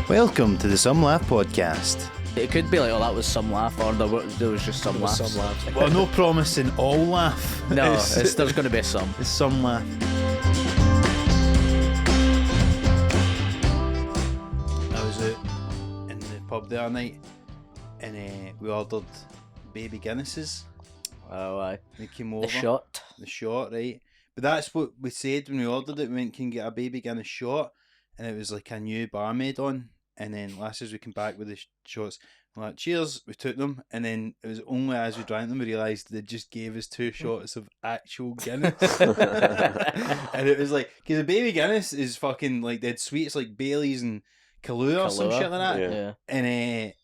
Welcome to the Some Laugh podcast. It could be like, oh, that was some laugh, or there was just some laughs. Some laughs. Well, no promising all laugh. No, there's going to be some. It's some laugh. I was out in the pub the other night and we ordered baby Guinnesses. Oh, aye. They came over. The shot, right? But that's what we said when we ordered it. We went, can you get a baby Guinness shot? And it was like a new barmaid on. And then last as we came back with the shots, we're like, cheers, we took them. And then it was only as we drank them we realised they just gave us 2 shots of actual Guinness. And it was like, because the baby Guinness is fucking like dead sweet. It's like Bailey's and Kahlua or some shit like that. Yeah. And a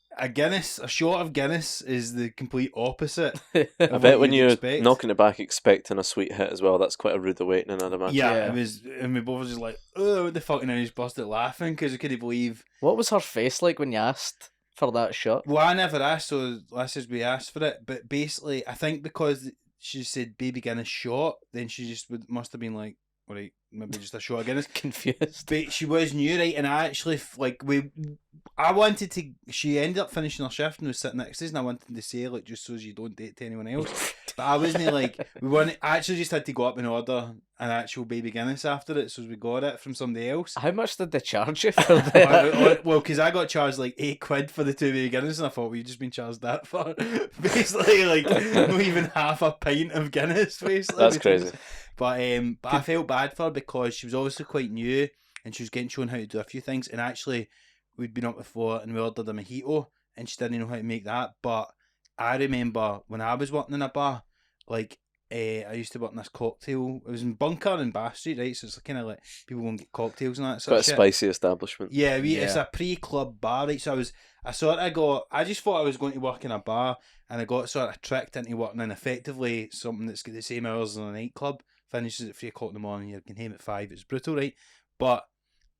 shot of Guinness is the complete opposite. I bet when you're knocking it back expecting a sweet hit as well, that's quite a rude awakening, I'd imagine. Yeah, it was, and we both were just like, oh, what the fuck, and then we just busted laughing because we couldn't believe. What was her face like when you asked for that shot? Well, I never asked, so last as we asked for it, but basically, I think because she said baby Guinness shot, then she just must have been like, all right, maybe just a shot of Guinness. Confused. But she was new, right? And I actually, she ended up finishing her shift and was sitting next to us, and I wanted to say, like, just so as you don't date to anyone else. But I wasn't like, I actually just had to go up and order an actual baby Guinness after it, so we got it from somebody else. How much did they charge you for that? Well, because I got charged like £8 for the 2 baby Guinness, and I thought we've just been charged that for basically like not even half a pint of Guinness. Basically, that's crazy. But I felt bad for her because she was obviously quite new and she was getting shown how to do a few things. And actually, we'd been up before and we ordered a mojito and she didn't know how to make that. But I remember when I was working in a bar, like I used to work in this cocktail. It was in Bunker in Bath Street, right? So it's kind of like people won't get cocktails and that. It's quite a spicy establishment. Yeah, it's a pre-club bar, right? So I just thought I was going to work in a bar, and I got sort of tricked into working in effectively something that's got the same hours as a nightclub. Finishes at 3 o'clock in the morning, you can home at 5. It's brutal, right? But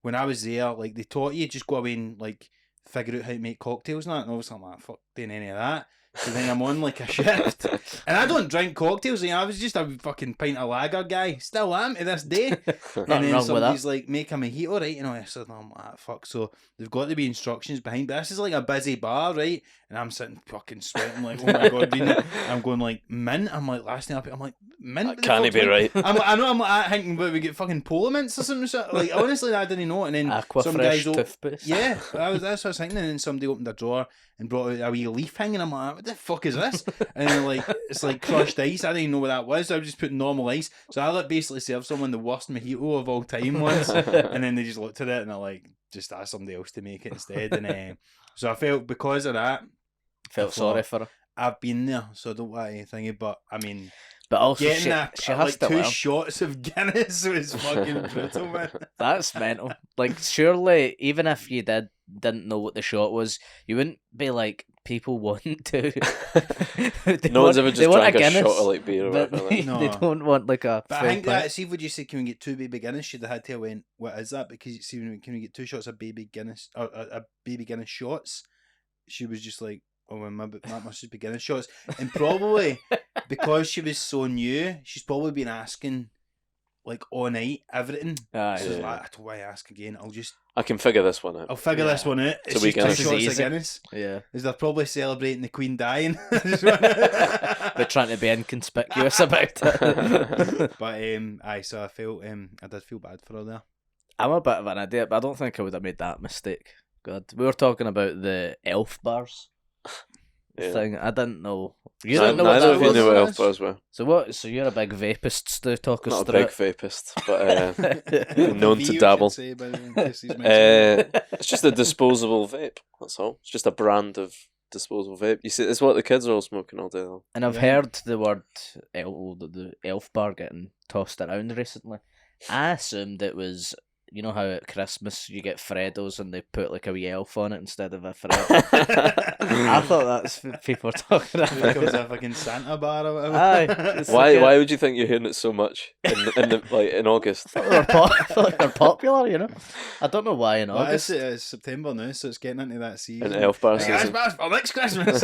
when I was there, like, they taught you just go away and like figure out how to make cocktails and that, and obviously I'm like, fuck doing any of that. So then I'm on like a shift, and I don't drink cocktails. I was just a fucking pint of lager guy. Still am to this day. And then somebody's like, make a mojito, right? You know, I said, I'm like, fuck. So there've got to be instructions behind. But this is like a busy bar, right? And I'm sitting fucking sweating, like, oh my god, reading it. I'm going like mint. I'm like, last thing I'm like, mint. That can't be right. I'm like thinking, but we get fucking polar mints or something. Like, honestly, I didn't know. And then some guys, toothpaste. Yeah, that's what I was thinking. And then somebody opened a drawer and brought out a wee leaf hanging. I'm like, what the fuck is this? And then like, it's like crushed ice. I didn't even know what that was. So I was just putting normal ice. So I basically served someone the worst mojito of all time once. And then they just looked at it and I like just asked somebody else to make it instead. And so I felt, because of that, Felt sorry for her. I've been there, so I don't want anything. But I mean, but also getting she has like 2 learn. shots of Guinness was fucking brutal, man. That's mental. Like, surely, even if you didn't know what the shot was, you wouldn't be like, people want to. No one's ever just drank a shot of like beer or whatever. They don't want like a. But I think that, see, would you say, can we get 2 baby Guinness? She'd have had to have went, what is that? Because see, can we get 2 shots of baby Guinness, or a baby Guinness shots? She was just like, oh, that must just be Guinness shots. And probably because she was so new, she's probably been asking like all night, everything. So like, I don't want to ask again. I can figure this one out. I'll figure this one out. It's just 2 shots easy. of Guinness. Yeah. Is they're probably celebrating the Queen dying. They're trying to be inconspicuous about it. But so I did feel bad for her there. I'm a bit of an idiot, but I don't think I would have made that mistake. God, we were talking about the elf bars thing. I didn't know. You didn't know what that was. Knew what elf bars were. So what? So you're a big vapist, Stu? Talk us Not through a big vapist, but known to dabble. It's just a disposable vape. That's all. It's just a brand of disposable vape. You see, it's what the kids are all smoking all day long. And I've heard the word the elf bar getting tossed around recently. I assumed it was, you know how at Christmas you get Freddos and they put like a wee elf on it instead of a Freddo? I thought that's what people were talking about. Like it was a fucking Santa bar or whatever. Aye. Why would you think you're hearing it so much in August? I feel like they're popular, you know. I don't know why in August. It's September now, so it's getting into that season. An elf bar Hey, season. that's for next Christmas.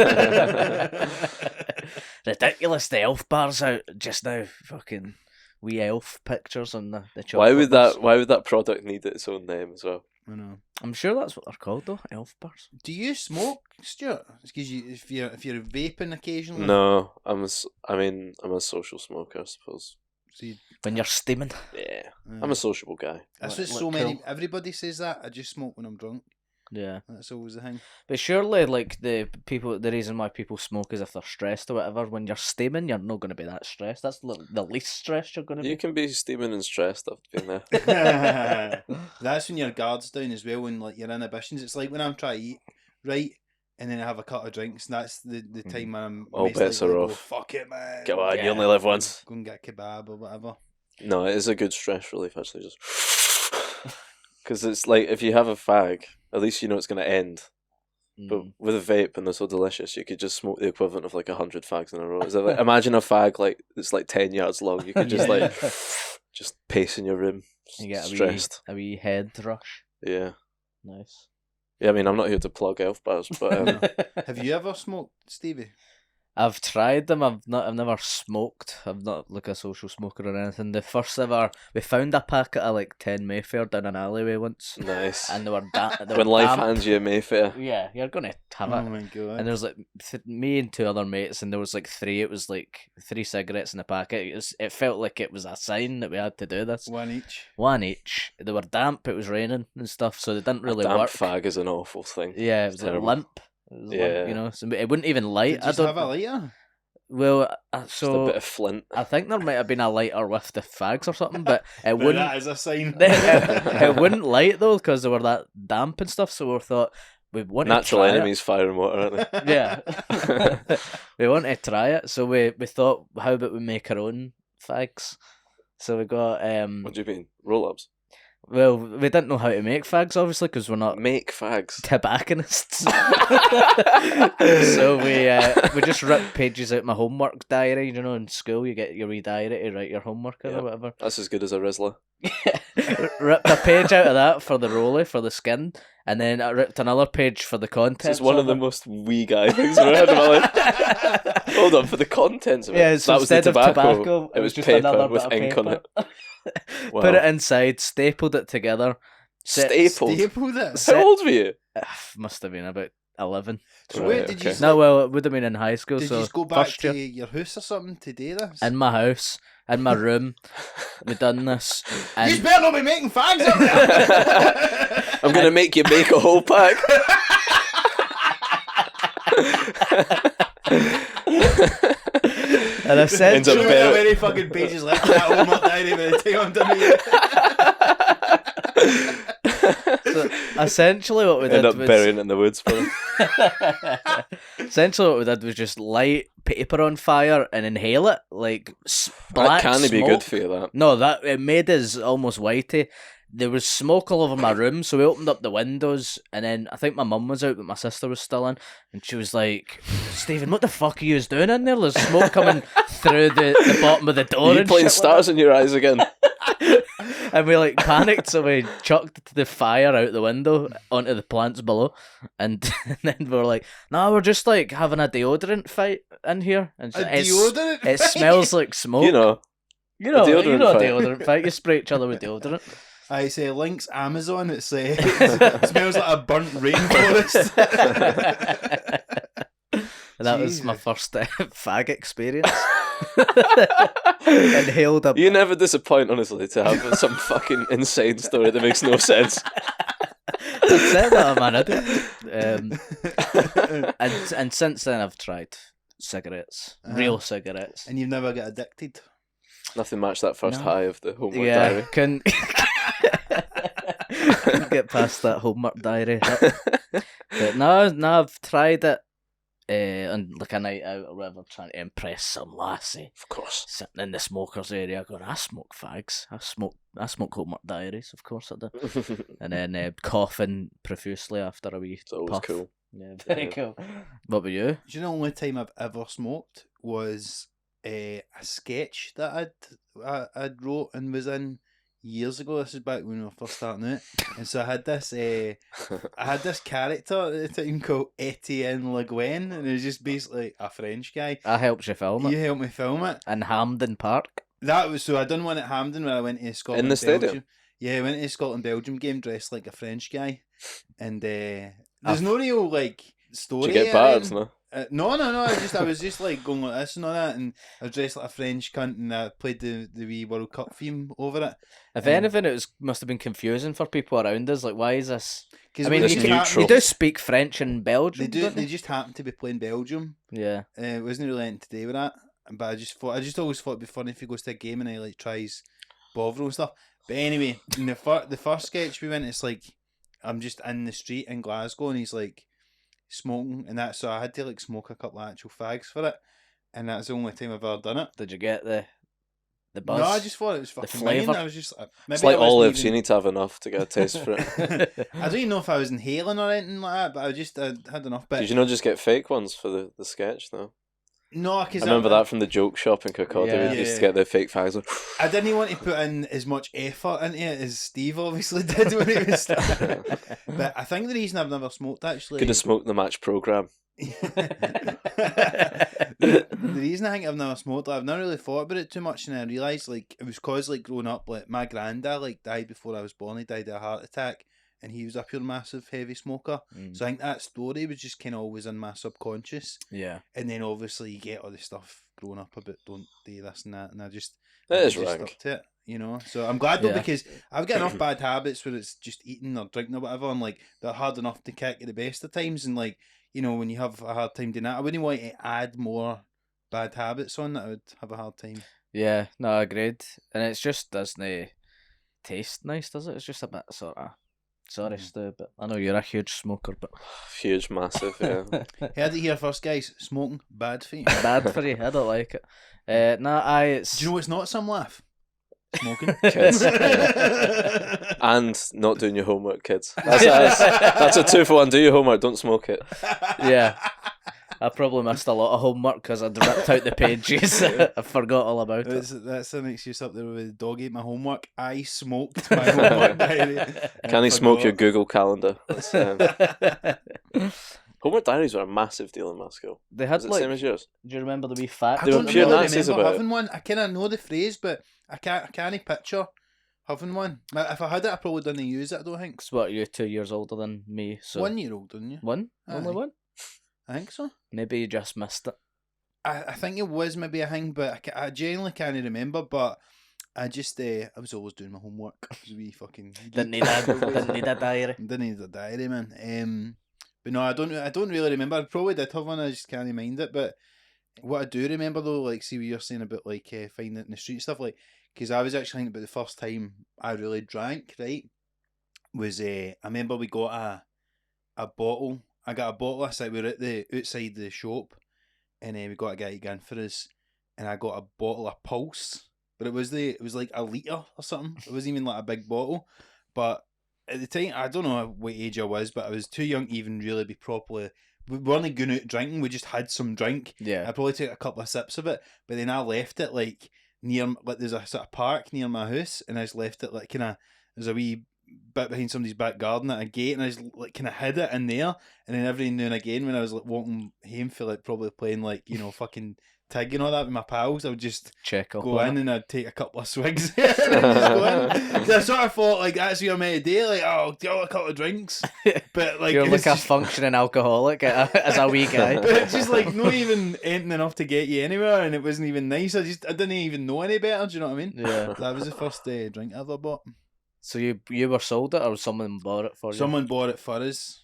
Ridiculous, the elf bars out just now. Fucking wee elf pictures on the chocolate. Why would that product need its own name as well? I know. I'm sure that's what they're called though, elf bars. Do you smoke, Stuart? Because if you're vaping occasionally. No, I'm a social smoker, I suppose. So When you're steaming. Yeah, I'm a sociable guy. That's Look what so many. cool. Everybody says that. I just smoke when I'm drunk. Yeah. That's always the thing. But surely, like, the reason why people smoke is if they're stressed or whatever. When you're steaming, you're not going to be that stressed. That's the least stressed you're going to be. You can be steaming and stressed. I've been there. That's when your guard's down as well. When like your inhibitions. It's like when I'm trying to eat right, and then I have a couple of drinks. And that's the time when I'm All most bets likely are to go, off. Fuck it, man. Come on, Yeah. you only live once. Go and get a kebab or whatever. No, it is a good stress relief actually. Just because it's like if you have a fag, at least you know it's going to end. But with a vape and they're so delicious, you could just smoke the equivalent of like 100 fags in a row. Is that like, imagine a fag like it's like 10 yards long. You could just like just pace in your room, You get stressed. a wee head rush. Yeah, Nice. yeah. I mean, I'm not here to plug elf bars, but Have you ever smoked, Stevie? I've tried them. I've never smoked. I'm not like a social smoker or anything. The first ever, we found a packet of like 10 Mayfair down an alleyway once, nice. and they were When life damp. hands you a Mayfair, Yeah, you're gonna have Oh it. my god. And there was like me and two other mates, and there was like three. It was like 3 cigarettes in a packet. It felt like it was a sign that we had to do this. One each. One each. They were damp. It was raining and stuff, so they didn't really a damp work. fag is an awful thing. Yeah, it was like Terrible. limp. It was Yeah. limp, you know. So it wouldn't even light. Did you I don't. have a lighter? Well, Just a so bit of flint. I think there might have been a lighter with the fags or something, but it Well, wouldn't. that is a sign. it wouldn't light though because they were that damp and stuff. So we thought we wanted Natural to try enemies, fire and water, aren't they? It. Yeah, we wanted to try it. So we thought, how about we make our own fags? So we got What do you mean? Roll-ups? Well, we didn't know how to make fags obviously because we're not Make fags. tobacconists. So we just ripped pages out my homework diary. You know, in school you get your wee diary to write your homework in Yeah. or whatever. That's as good as a Rizzler. Ripped a page out of that for the rollie for the skin, and then I ripped another page for the This contents. is one of the most wee guy things I've ever heard in my life. Hold on, for the contents of it. Yeah, so that was the instead of tobacco. It was just paper another with bit of ink on it. paper. Wow. Put it inside, stapled it together. Stapled. Stapled it. How old were you? Must have been about 11. So Right, where did you? okay. No, well, it would have been in high school. Did so you go back first to year. your house or something to do this? In my house, in my room, we done this. You And better not be making fags up there. I'm going to make you make a whole pack. and I said, Ends up Show me better. how many fucking pages left in that homework diary by the time I'm done with it. so essentially what we End did up was burying it in the woods for them. essentially what we did was just light paper on fire and inhale it like black That can't be smoke. good for you, that. No, that it made us almost whitey. There was smoke all over my room, so we opened up the windows, and then I think my mum was out, but my sister was still in, and she was like, "Stephen, what the fuck are you doing in there? There's smoke coming through the bottom of the door." Are you and playing shit stars in your eyes again? and we like panicked, so we chucked the fire out the window onto the plants below, and, then we were like, "No, we're just like having a deodorant fight in here, and A deodorant It fight? smells like smoke." You know. you know, deodorant you know, a fight. deodorant fight. You spray each other with deodorant. I say links Amazon. It smells like a burnt rainforest. That was my Jesus. first fag experience. Inhaled a You never disappoint, honestly, to have some fucking insane story that makes no sense. I said that I'm an idiot. And since then I've tried cigarettes, real cigarettes. And you've never got addicted. Nothing matched that first No. high of the homework Yeah, diary. couldn't get past that homework diary. But no, I've tried it on like a night out or whatever, trying to impress some lassie Of course. sitting in the smokers area, going, "I smoke fags. I smoke homework diaries, of course I do." And then coughing profusely after a wee It's always puff. cool. Yeah, very Yeah. cool. What about you? Do you know the only time I've ever smoked was a sketch that I'd wrote and was in years ago. This is back when we were first starting out, and so I had this character at the time called Etienne Le Guin, and it was just basically a French guy. I helped you film it You helped me film it. in Hampden Park. That was so I done one at Hampden when I went to Scotland. In the stadium? Belgium. Yeah, I went to the Scotland-Belgium game dressed like a French guy. And there's no real, like, story. Did you get battered, no? No. I was just like going like this and all that, and I was dressed like a French cunt, and I played the wee World Cup theme over it. If anything, must have been confusing for people around us. Like, why is this? I mean, it's neutral. you do speak French in Belgium. They do. Don't They just happened to be playing Belgium. Yeah. It wasn't really anything to do with that. But I just always thought it'd be funny if he goes to a game and he like tries Bovril and stuff. But anyway, in the first sketch we went, it's like I'm just in the street in Glasgow and he's like smoking and that, so I had to like smoke a couple of actual fags for it, and that's the only time I've ever done it. Did you get the buzz? No, I just thought it was fucking flavour. I was just maybe it's like olives. Even... You need to have enough to get a taste for it. I don't even know if I was inhaling or anything like that, but I had enough. But did you not just get fake ones for the sketch though? No, because I remember that from the joke shop in Kirkcaldy. Yeah. We used to get the fake fags. Like, I didn't want to put in as much effort into it as Steve obviously did when he was starting. But I think the reason I've never smoked actually... Could have smoked the match programme. the reason I think I've never smoked, like, I've never really thought about it too much, and I realised like it was cause like growing up, like my granddad like died before I was born. He died of a heart attack, and he was a pure massive heavy smoker. So I think that story was just kind of always in my subconscious. Yeah. And then obviously you get all this stuff growing up about don't do this and that, and I just rank. stuck to it, you know. So I'm glad though, because I've got enough bad habits where it's just eating or drinking or whatever, and like they're hard enough to kick at the best of times, and like, you know, when you have a hard time doing that, I wouldn't want to add more bad habits on that I would have a hard time. Yeah, no, I agreed. And it's just doesn't taste nice, does it? It's just a bit sort of... Sorry, Stu, but I know you're a huge smoker, but... Huge, massive, yeah. Heard it here first, guys. Smoking, bad for you. Bad for you, I don't like it. It's... Do you know what's not some laugh? Smoking. Kids. And not doing your homework, kids. That's a 2-for-1. Do your homework, don't smoke it. Yeah. I probably missed a lot of homework because I'd ripped out the pages. I forgot all about it. That's an excuse up there with the dog ate my homework. I smoked my homework diary. Can he smoke your Google Calendar? Homework diaries were a massive deal in my school. They had Was it the same as yours? Do you remember the wee fat? They were pure Nazis about having one. I kind of know the phrase, but I can't picture having one. If I had it, I probably didn't use it. I don't think. Because what, you're 2 years older than me, so 1 year old, didn't you? One? Aye. Only one? I think so. Maybe you just missed it. I think it was maybe a thing, but I genuinely can't remember. But I just I was always doing my homework. I was a wee fucking Didn't need a diary. Didn't need a diary, man. But no, I don't really remember. I probably did have one. I just can't mind it. But what I do remember though, like, see what you're saying about like finding it in the street and stuff, like, because I was actually thinking about the first time I really drank. Right, was I remember we got a bottle. I got a bottle last night. We were at the outside the shop, and we got a guy to get in for us, and I got a bottle of Pulse, but it was like a litre or something. It wasn't even like a big bottle, but at the time I don't know what age I was, but I was too young to even really be properly. We weren't going out drinking. We just had some drink. Yeah, I probably took a couple of sips of it, but then I left it like near, like, there's a sort of park near my house, and I just left it like kind of, there's a wee bit behind somebody's back garden at a gate, and I just like kind of hid it in there, and then every now and again when I was like walking home for like probably playing like, you know, fucking Tig and all that with my pals, I would just go in and I'd take a couple of swigs and just go in. I sort of thought like that's what you're meant to do, like, oh, do you want a couple of drinks? But like, you're like a just... functioning alcoholic as a wee guy. But it's just like not even anything enough to get you anywhere, and it wasn't even nice. I didn't even know any better. Do you know what I mean? Yeah. That was the first drink I ever bought. So you were sold it, or someone bought it for you? Someone bought it for us.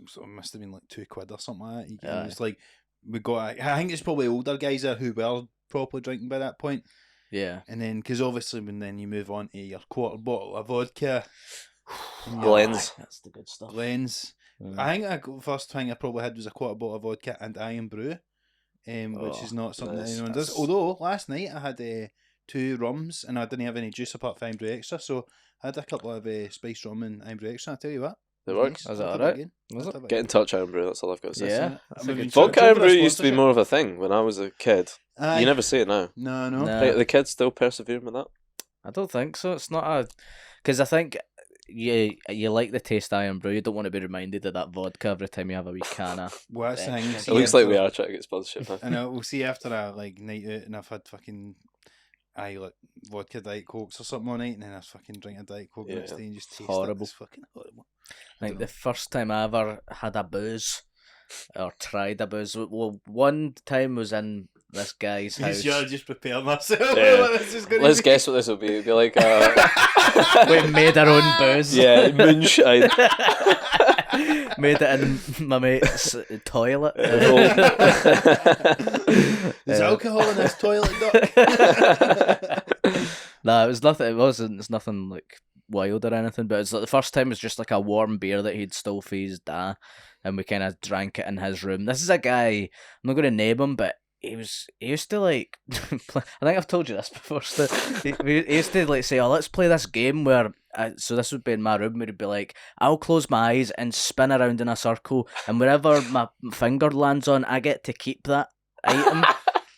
So it must have been like £2 or something like that. Yeah. It's like we got. I think it's probably older guys there who were properly drinking by that point. Yeah. And then, because obviously when then you move on to your quarter bottle of vodka, Glens. That's the good stuff. Glens. Mm. I think the first thing I probably had was a quarter bottle of vodka and iron brew, which is not something that anyone does. Although last night I had 2 rums and I didn't have any juice apart from Iron Brew Extra, so I had a couple of spiced rum and Iron Brew Extra. I tell you what, It works. Is it alright? Get in touch, Iron Brew. That's all I've got to say. Yeah. Vodka Iron Brew used to be more of a thing when I was a kid. You never see it now. No. Like, the kids still persevering with that? I don't think so. It's not a... Because I think you like the taste of Iron Brew. You don't want to be reminded of that vodka every time you have a wee can of... Well, that's the thing. It looks like we are trying to get sponsorship now. I know, we'll see after a like night out and I've had fucking like vodka Diet Cokes or something all night, and then I fucking drink a Diet Coke the next day and just taste horrible. it. It's fucking horrible. I think the first time I ever had a booze or tried a booze, well, one time was in this guy's house. Sure, just prepare myself. Yeah. Let's guess what this will be. It'll be like We made our own booze. Yeah, moonshine. Made it in my mate's toilet. There's alcohol in this toilet, Doc. Nah, it was nothing. It wasn't. It's nothing like wild or anything. But it's like the first time was just like a warm beer that he'd stole for his dad, and we kind of drank it in his room. This is a guy. I'm not going to name him, but he used to like. I think I've told you this before. So he used to like say, "Oh, let's play this game where." So this would be in my room. Where he'd be like, "I'll close my eyes and spin around in a circle, and wherever my finger lands on, I get to keep that item."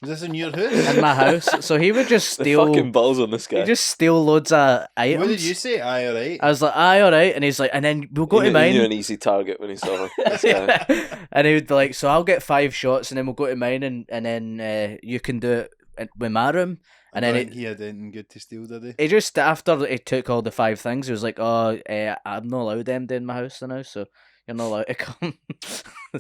Was this in your house? In my house. So he would just The steal. fucking balls on this guy. He'd just steal loads of items. What did you say? Aye, alright. I was like, aye, alright. And he's like, and then we'll go to He mine. knew an easy target when he saw this guy. Yeah. And he would be like, so I'll get 5 shots and then we'll go to mine and then you can do it with my room. And then he had anything good to steal, did he? he just, after he took all the 5 things, he was like, oh, I'm not allowed them in my house now, so you're not allowed to come.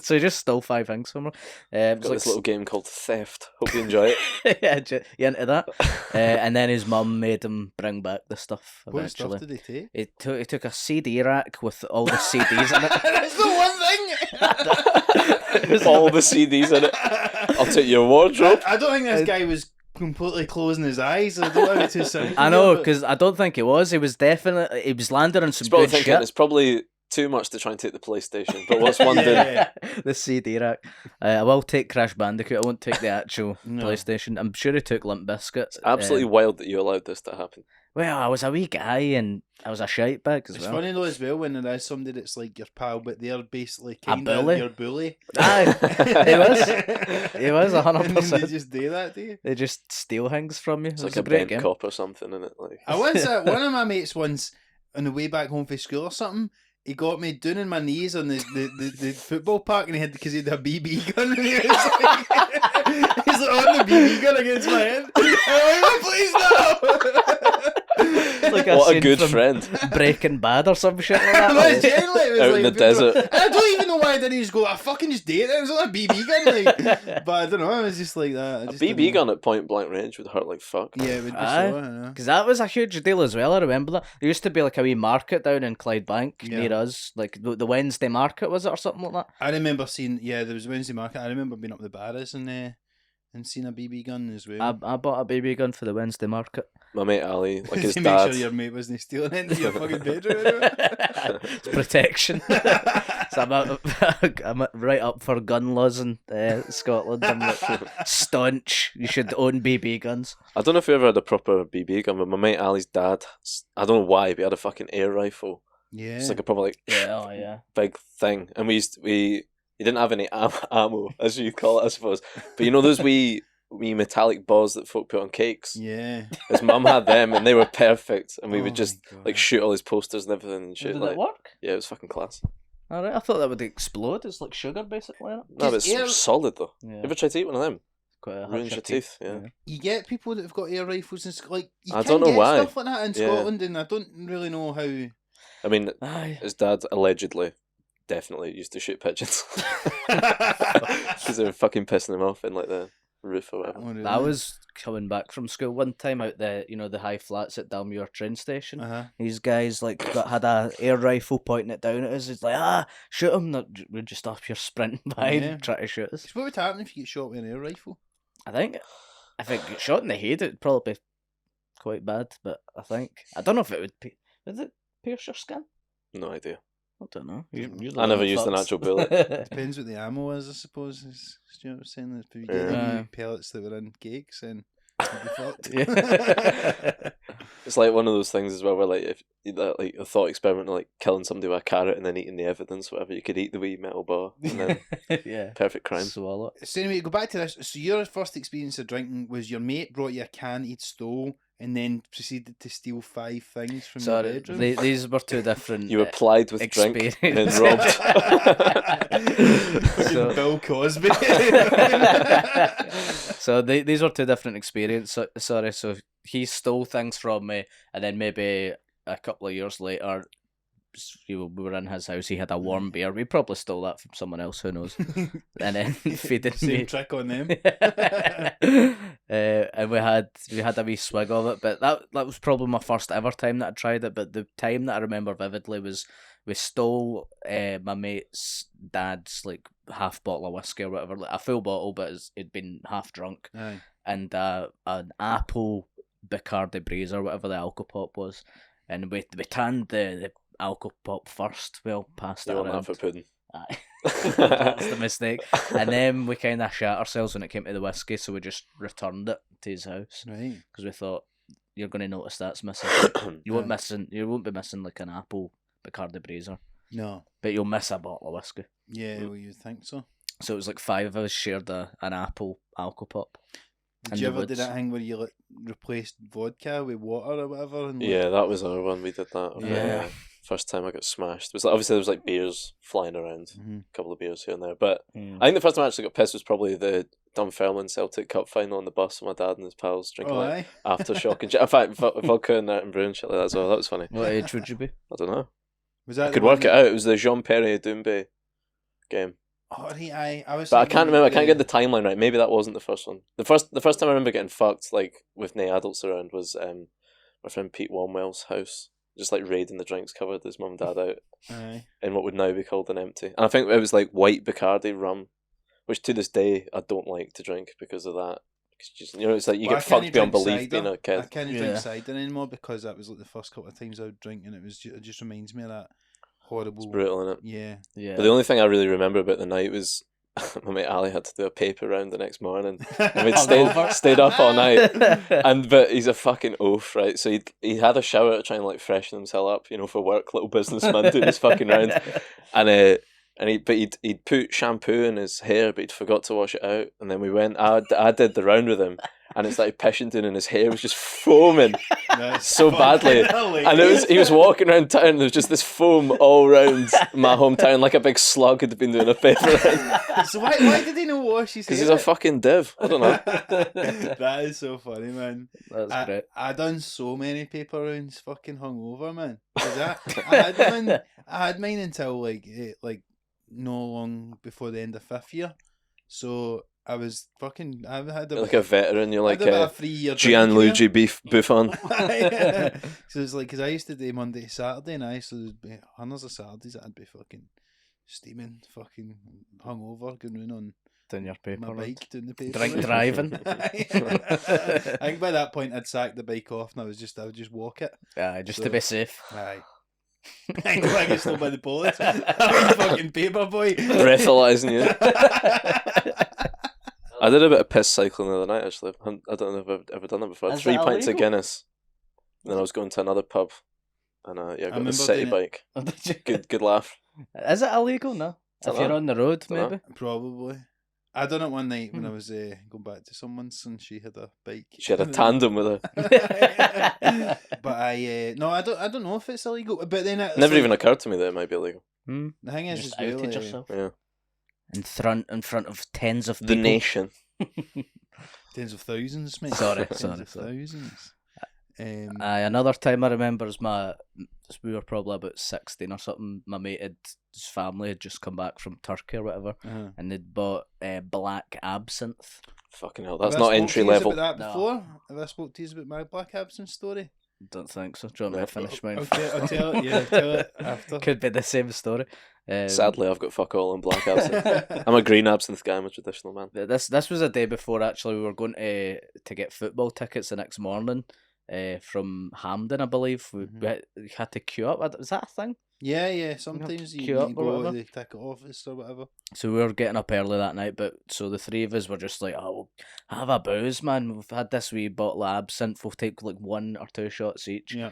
So he just stole 5 things from her. Got this little game called Theft. Hope you enjoy it. Yeah, you into that? And then his mum made him bring back the stuff What eventually. stuff did he take? He took a CD rack with all the CDs in it. That's the one thing! All the CDs in it. I'll take your wardrobe. I don't think this guy was completely closing his eyes. I don't have it too simple. I know, because I don't think it was. He was definitely... He was landing on some He's probably good thinking shit. it's probably too much to try and take the PlayStation. But what's one thing? Yeah. The CD rack. I will take Crash Bandicoot. I won't take the actual No. PlayStation. I'm sure he took Limp Bizkit. Absolutely wild that you allowed this to happen. Well, I was a wee guy and I was a shite bag as It's well. funny though as well when there is somebody that's like your pal, but they're basically A kind of bully? your bully. Aye, he was And then 100%. they just do that to you. They just steal things from you. It's It was like a great bent game. cop or something in it. Like I once, one of my mates once, on the way back home from school or something, he got me down on my knees on the football park, and because he had a BB gun, and he was like, he's like on the BB gun against my head. I'm like, please no. Like what a scene good from friend. Breaking Bad or some shit like that. No, genuinely, it was Out like, in the desert. I don't even know why I didn't just go, I fucking just did it. It was on a BB gun, like, but I don't know, it was just like that. I A just BB didn't- gun at point blank range would hurt like fuck. Yeah, it would be Aye. so, I don't know. Because that was a huge deal as well. I remember that. There used to be like a wee market down in Clydebank Yeah. near us. Like the Wednesday market, was it, or something like that? I remember seeing, there was Wednesday market. I remember being up the barras and seeing a BB gun as well. I bought a BB gun for the Wednesday market. My mate Ali, like his to make dad. sure your mate wasn't stealing into your fucking bedroom. It's protection. So I'm right up for gun laws in Scotland. I'm like, staunch. You should own BB guns. I don't know if you ever had a proper BB gun, but my mate Ali's dad, I don't know why, but he had a fucking air rifle. Yeah. It's like a proper like Yeah, oh yeah. big thing, and we didn't have any ammo, as you call it, I suppose. But you know those wee metallic balls that folk put on cakes. Yeah. His mum had them, and they were perfect. And we Oh would just my God. like shoot all his posters and everything and shit. Did Like, it work? yeah, it was fucking class. Alright, I thought that would explode. It's like sugar, basically. Isn't it? No, but it's air- solid though. Yeah. You ever tried to eat one of them? Quite a Ruins your teeth. Yeah. You get people that have got air rifles and like you I can don't know get why. stuff like that in Yeah. Scotland, and I don't really know how. I mean, Aye. his dad allegedly, definitely used to shoot pigeons because they were fucking pissing him off in like the roof or whatever. Oh, really? I was coming back from school one time out the the high flats at Dalmuir train station. Uh-huh. These guys had a air rifle pointing it down at us. It's like, shoot him! We're just up here sprinting by Yeah. and trying to shoot us. So what would happen if you get shot with an air rifle? I think if it got shot in the head, it'd probably be quite bad. But I don't know if it would. Would it pierce your skin? No idea. I don't know. I never used an actual bullet. Depends what the ammo is, I suppose. As Stuart was saying, if you get Yeah. any pellets that were in cakes, then you'd be fucked. Yeah. It's like one of those things as well, where like if like a thought experiment, like killing somebody with a carrot and then eating the evidence, whatever. You could eat the wee metal bar, and then Yeah. perfect crime. Swallow it. So anyway, go back to this. So your first experience of drinking was your mate brought you a can he'd stole, and then proceeded to steal 5 things from So your bedroom. these were two different. You were plied with drink and then experience. robbed. Fucking Bill Cosby. So these were two different experiences. Sorry, so he stole things from me, and then maybe a couple of years later, we were in his house. He had a warm beer. We probably stole that from someone else. Who knows? And then feeding Same me. trick on them. And we had a wee swig of it, but that was probably my first ever time that I tried it. But the time that I remember vividly was we stole my mate's dad's like half bottle of whiskey or whatever, like a full bottle, but it'd been half drunk, Aye. and an apple Bacardi Breeze or whatever the alcopop was, and we tanned the alcopop first. We all passed it You want around. half a pudding. Aye. That's the mistake. And then we kind of shat ourselves when it came to the whiskey, so we just returned it to his house Right. because we thought you're going to notice that's missing. You won't be missing like an apple Bacardi Breezer, No. but you'll miss a bottle of whiskey. Yeah, well, you'd think so. So it was like 5 of us shared an apple alcopop. Did In you the ever do woods. that thing where you like replaced vodka with water or whatever? And, like, Yeah, that was our one. We did that. Yeah. First time I got smashed. It was like, obviously there was like beers flying around, Mhm. a couple of beers here and there. But Mm. I think the first time I actually got pissed was probably the Dunfermline Celtic Cup final on the bus with my dad and his pals drinking Oh, like aye. aftershock and shit. In fact, vodka and that and brew and shit like that as well. That was funny. What age would you be? I don't know. Was that I the could one work it that- out. It was the Jean Perret Doumbé game. Oh, right, I was. But I thinking can't remember. I the- can't get the timeline right. Maybe that wasn't the first one. The first time I remember getting fucked like with no adults around was my friend Pete Walmwell's house. Just like raiding the drinks cupboard, his mum and dad out Aye. in what would now be called an empty. And I think it was like white Bacardi rum, which to this day I don't like to drink because of that. It's just, you know, it's like you Well, get I can't fucked beyond drink belief cider. being a kid. I can't Yeah. drink cider anymore because that was like the first couple of times I would drink, and it just reminds me of that horrible. It's brutal, innit? Yeah. Yeah. But the only thing I really remember about the night was my mate Ali had to do a paper round the next morning. And we'd stayed up all night. But he's a fucking oaf, right? So he had a shower to try and like freshen himself up, you know, for work, little businessman doing his fucking round. And he'd put shampoo in his hair, but he'd forgot to wash it out. And then we went. I did the round with him, and it's like pissing down, and his hair was just foaming That's so badly. fucking And he was walking around town. And there was just this foam all around my hometown, like a big slug had been doing a paper round. So why did he not wash his hair? Because he's a fucking div. I don't know. That is so funny, man. That's great. I done so many paper rounds fucking hungover, man. 'Cause I had mine until like no long before the end of 5th year. So I was fucking. I had You're like a veteran. You're like I had about a 3-year Gianluigi Buffon. So it's like, because I used to do Monday to Saturday, and I used to be hundreds of Saturdays that I'd be fucking steaming, fucking hungover, going round on Doing your paper my round. bike doing the paper. Drink round. driving. I think by that point I'd sacked the bike off, and I would just walk it. Just So- to be safe. Aye. I know I get stopped by the police. I'm a fucking paper boy. Breathalyzing you. I did a bit of piss cycling the other night, actually. I don't know if I've ever done that before. Is 3 that pints of illegal? Guinness. And then I was going to another pub. And I got remember a city doing bike. Good laugh. Is it illegal? No. If Dunno. you're on the road, Dunno. maybe. Probably. I done it one night when I was going back to someone's, and she had a bike. She had a tandem with her. But no, I don't know if it's illegal. But then it's Never like, even occurred to me that it might be illegal. Hmm. the thing is, Just as well, outed yourself. Yeah. In front of tens of The people. nation. tens of thousands, mate. Sorry, Tens sorry, of sorry. thousands. Another time I remember is we were probably about 16 or something. My mate his family had just come back from Turkey or whatever, Uh-huh. and they'd bought black absinthe. Fucking hell, that's Have I not spoke entry to yous level. About that No. before? Have I spoke to you about my black absinthe story? Don't think so. Do you want me to finish mine? I'll tell it. Yeah, tell it after. Could be the same story. Sadly, I've got fuck all on black absinthe. I'm a green absinthe guy. I'm a traditional man. This was a day before actually. We were going to get football tickets the next morning. From Hampden, I believe. We had to queue up. Is that a thing? Yeah. Sometimes you queue up need or to go to whatever. the ticket office or whatever. So we were getting up early that night, but so the three of us were just like, "Oh, we'll have a booze, man. We've had this wee bottle of absinthe. We'll take like 1 or 2 shots each." Yeah.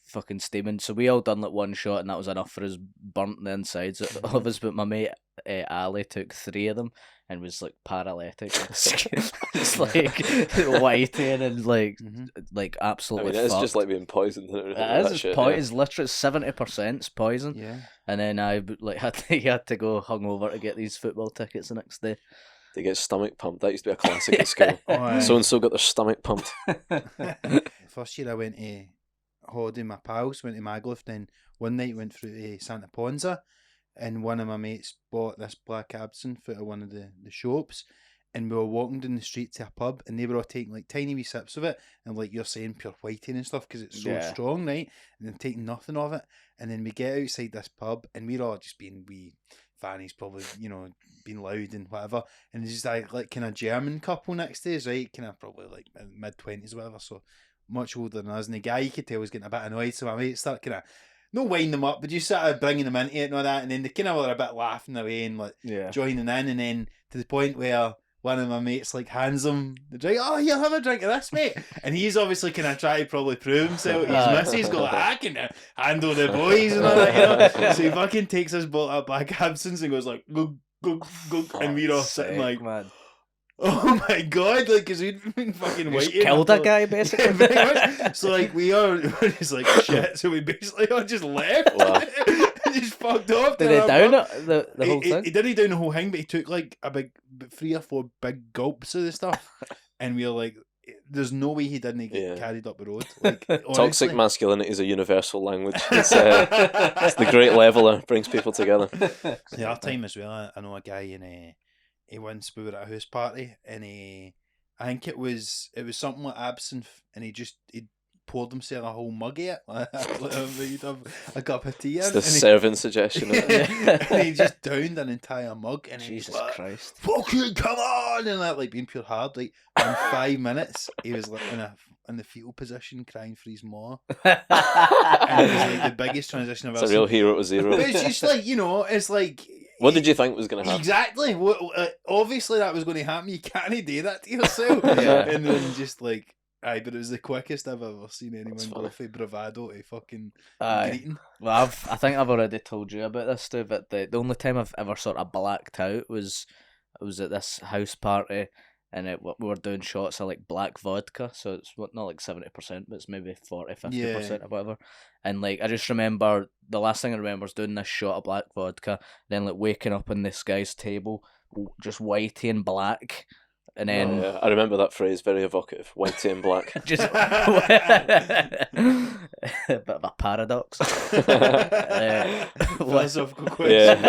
Fucking steaming. So we all done like 1 shot, and that was enough for us burnt the insides of us, but my mate Ali took 3 of them and was like paralytic. It's like whiting and like I absolutely. mean, it's fucked. just like being poisoned. It is. It's literally 70% poison. Yeah. And then I had to go hungover to get these football tickets the next day. They get stomach pumped. That used to be a classic at school. So and so got their stomach pumped. First year I went to holiday with my pals, went to Magluf, then one night went through to Santa Ponza, and one of my mates bought this black absinthe out of one of the shops, and we were walking down the street to a pub, and they were all taking like tiny wee sips of it, and like you're saying, pure whiting and stuff, because it's so strong, right? And then taking nothing of it, and then we get outside this pub, and we're all just being wee fannies, probably, being loud and whatever, and there's just like kind of German couple next to us, right? Kind of probably like mid-20s, whatever, so much older than us, and the guy, you could tell, was getting a bit annoyed, so my mate started kind of no winding them up, but just sort of bringing them into it and all that, and then they kind of were a bit laughing away and like joining in, and then to the point where one of my mates like hands him the drink. Oh, you'll have a drink of this, mate. And he's obviously kind of trying to probably prove himself. His missus go like, I can handle the boys and all that, So he fucking takes his bottle of black absinthe and goes like, go, go, go, and we're all sitting like, man. Oh my god, like, because we'd been fucking waiting. Killed a guy, basically. Yeah, so, like, we're just like, shit. So we basically all just left. Wow. Just fucked off. Did he down it, the whole thing? He didn't down the whole thing, but he took, like, 3 or 4 big gulps of the stuff. And we were like, there's no way he didn't get carried up the road. Like, toxic masculinity is a universal language. It's the great leveler, brings people together. The other time as well, I know a guy in he once, we were at a house party, and I think it was something like absinthe, and he poured himself a whole mug of it, he'd have a cup of tea. It's the serving suggestion. And he just downed an entire mug, and Jesus Christ, fucking come on, and that, like, being pure hard, like, in 5 minutes he was like in the fetal position crying for his ma. And it was like the biggest transition I've ever seen. It's a real hero to zero. But it's just like, it's like, what did you think was going to happen? Exactly. Obviously, that was going to happen. You can't do that to yourself. And then just like, but it was the quickest I've ever seen anyone go from bravado to fucking greeting. Well, I think I've already told you about this too, but the only time I've ever sort of blacked out was at this house party, and we were doing shots of like black vodka, so it's not like 70%, but it's maybe 40-50% or whatever. And like, I just remember, the last thing I remember is doing this shot of black vodka, then like waking up on this guy's table, just whitey and black. And then I remember that phrase, very evocative. Whitey and black. Just a bit of a paradox. Philosophical question.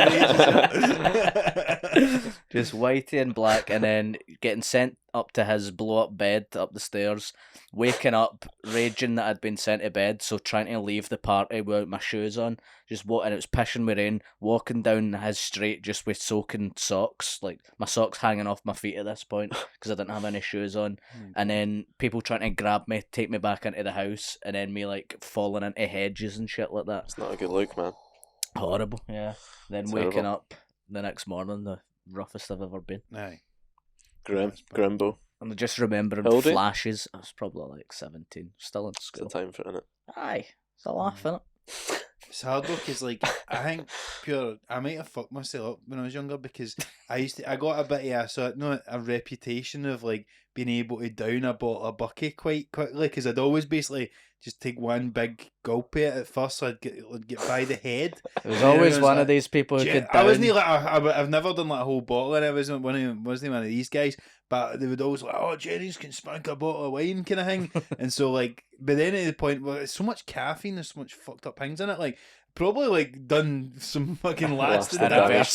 Just whitey and black, and then getting sent up to his blow up bed up the stairs, waking up raging that I'd been sent to bed, so trying to leave the party without my shoes on, and it was pissing with rain, walking down his street just with soaking socks, like my socks hanging off my feet at this point because I didn't have any shoes on, and then people trying to grab me, take me back into the house, and then me like falling into hedges and shit like that. It's not a good look, man. Horrible. Yeah. Then waking up the next morning, the roughest I've ever been. Aye. Grimbo. And I just remembering flashes. I was probably like 17, still in school. It's a time for it, innit? Aye, it's a laugh, innit? It's hard though, because like, I think I might have fucked myself up when I was younger, because I got a bit of a reputation of like being able to down a bottle of bucky quite quickly, because I'd always basically just take one big gulp of it at first, so I'd get by the head. It was always one of these people who could down. I wasn't like I've never done like a whole bottle, and I wasn't one of these guys. But they would always like, oh, Jenny's can spank a bottle of wine kind of thing. And so like, but then at the point where it's so much caffeine, there's so much fucked up things in it, like probably like done some fucking lasting damage.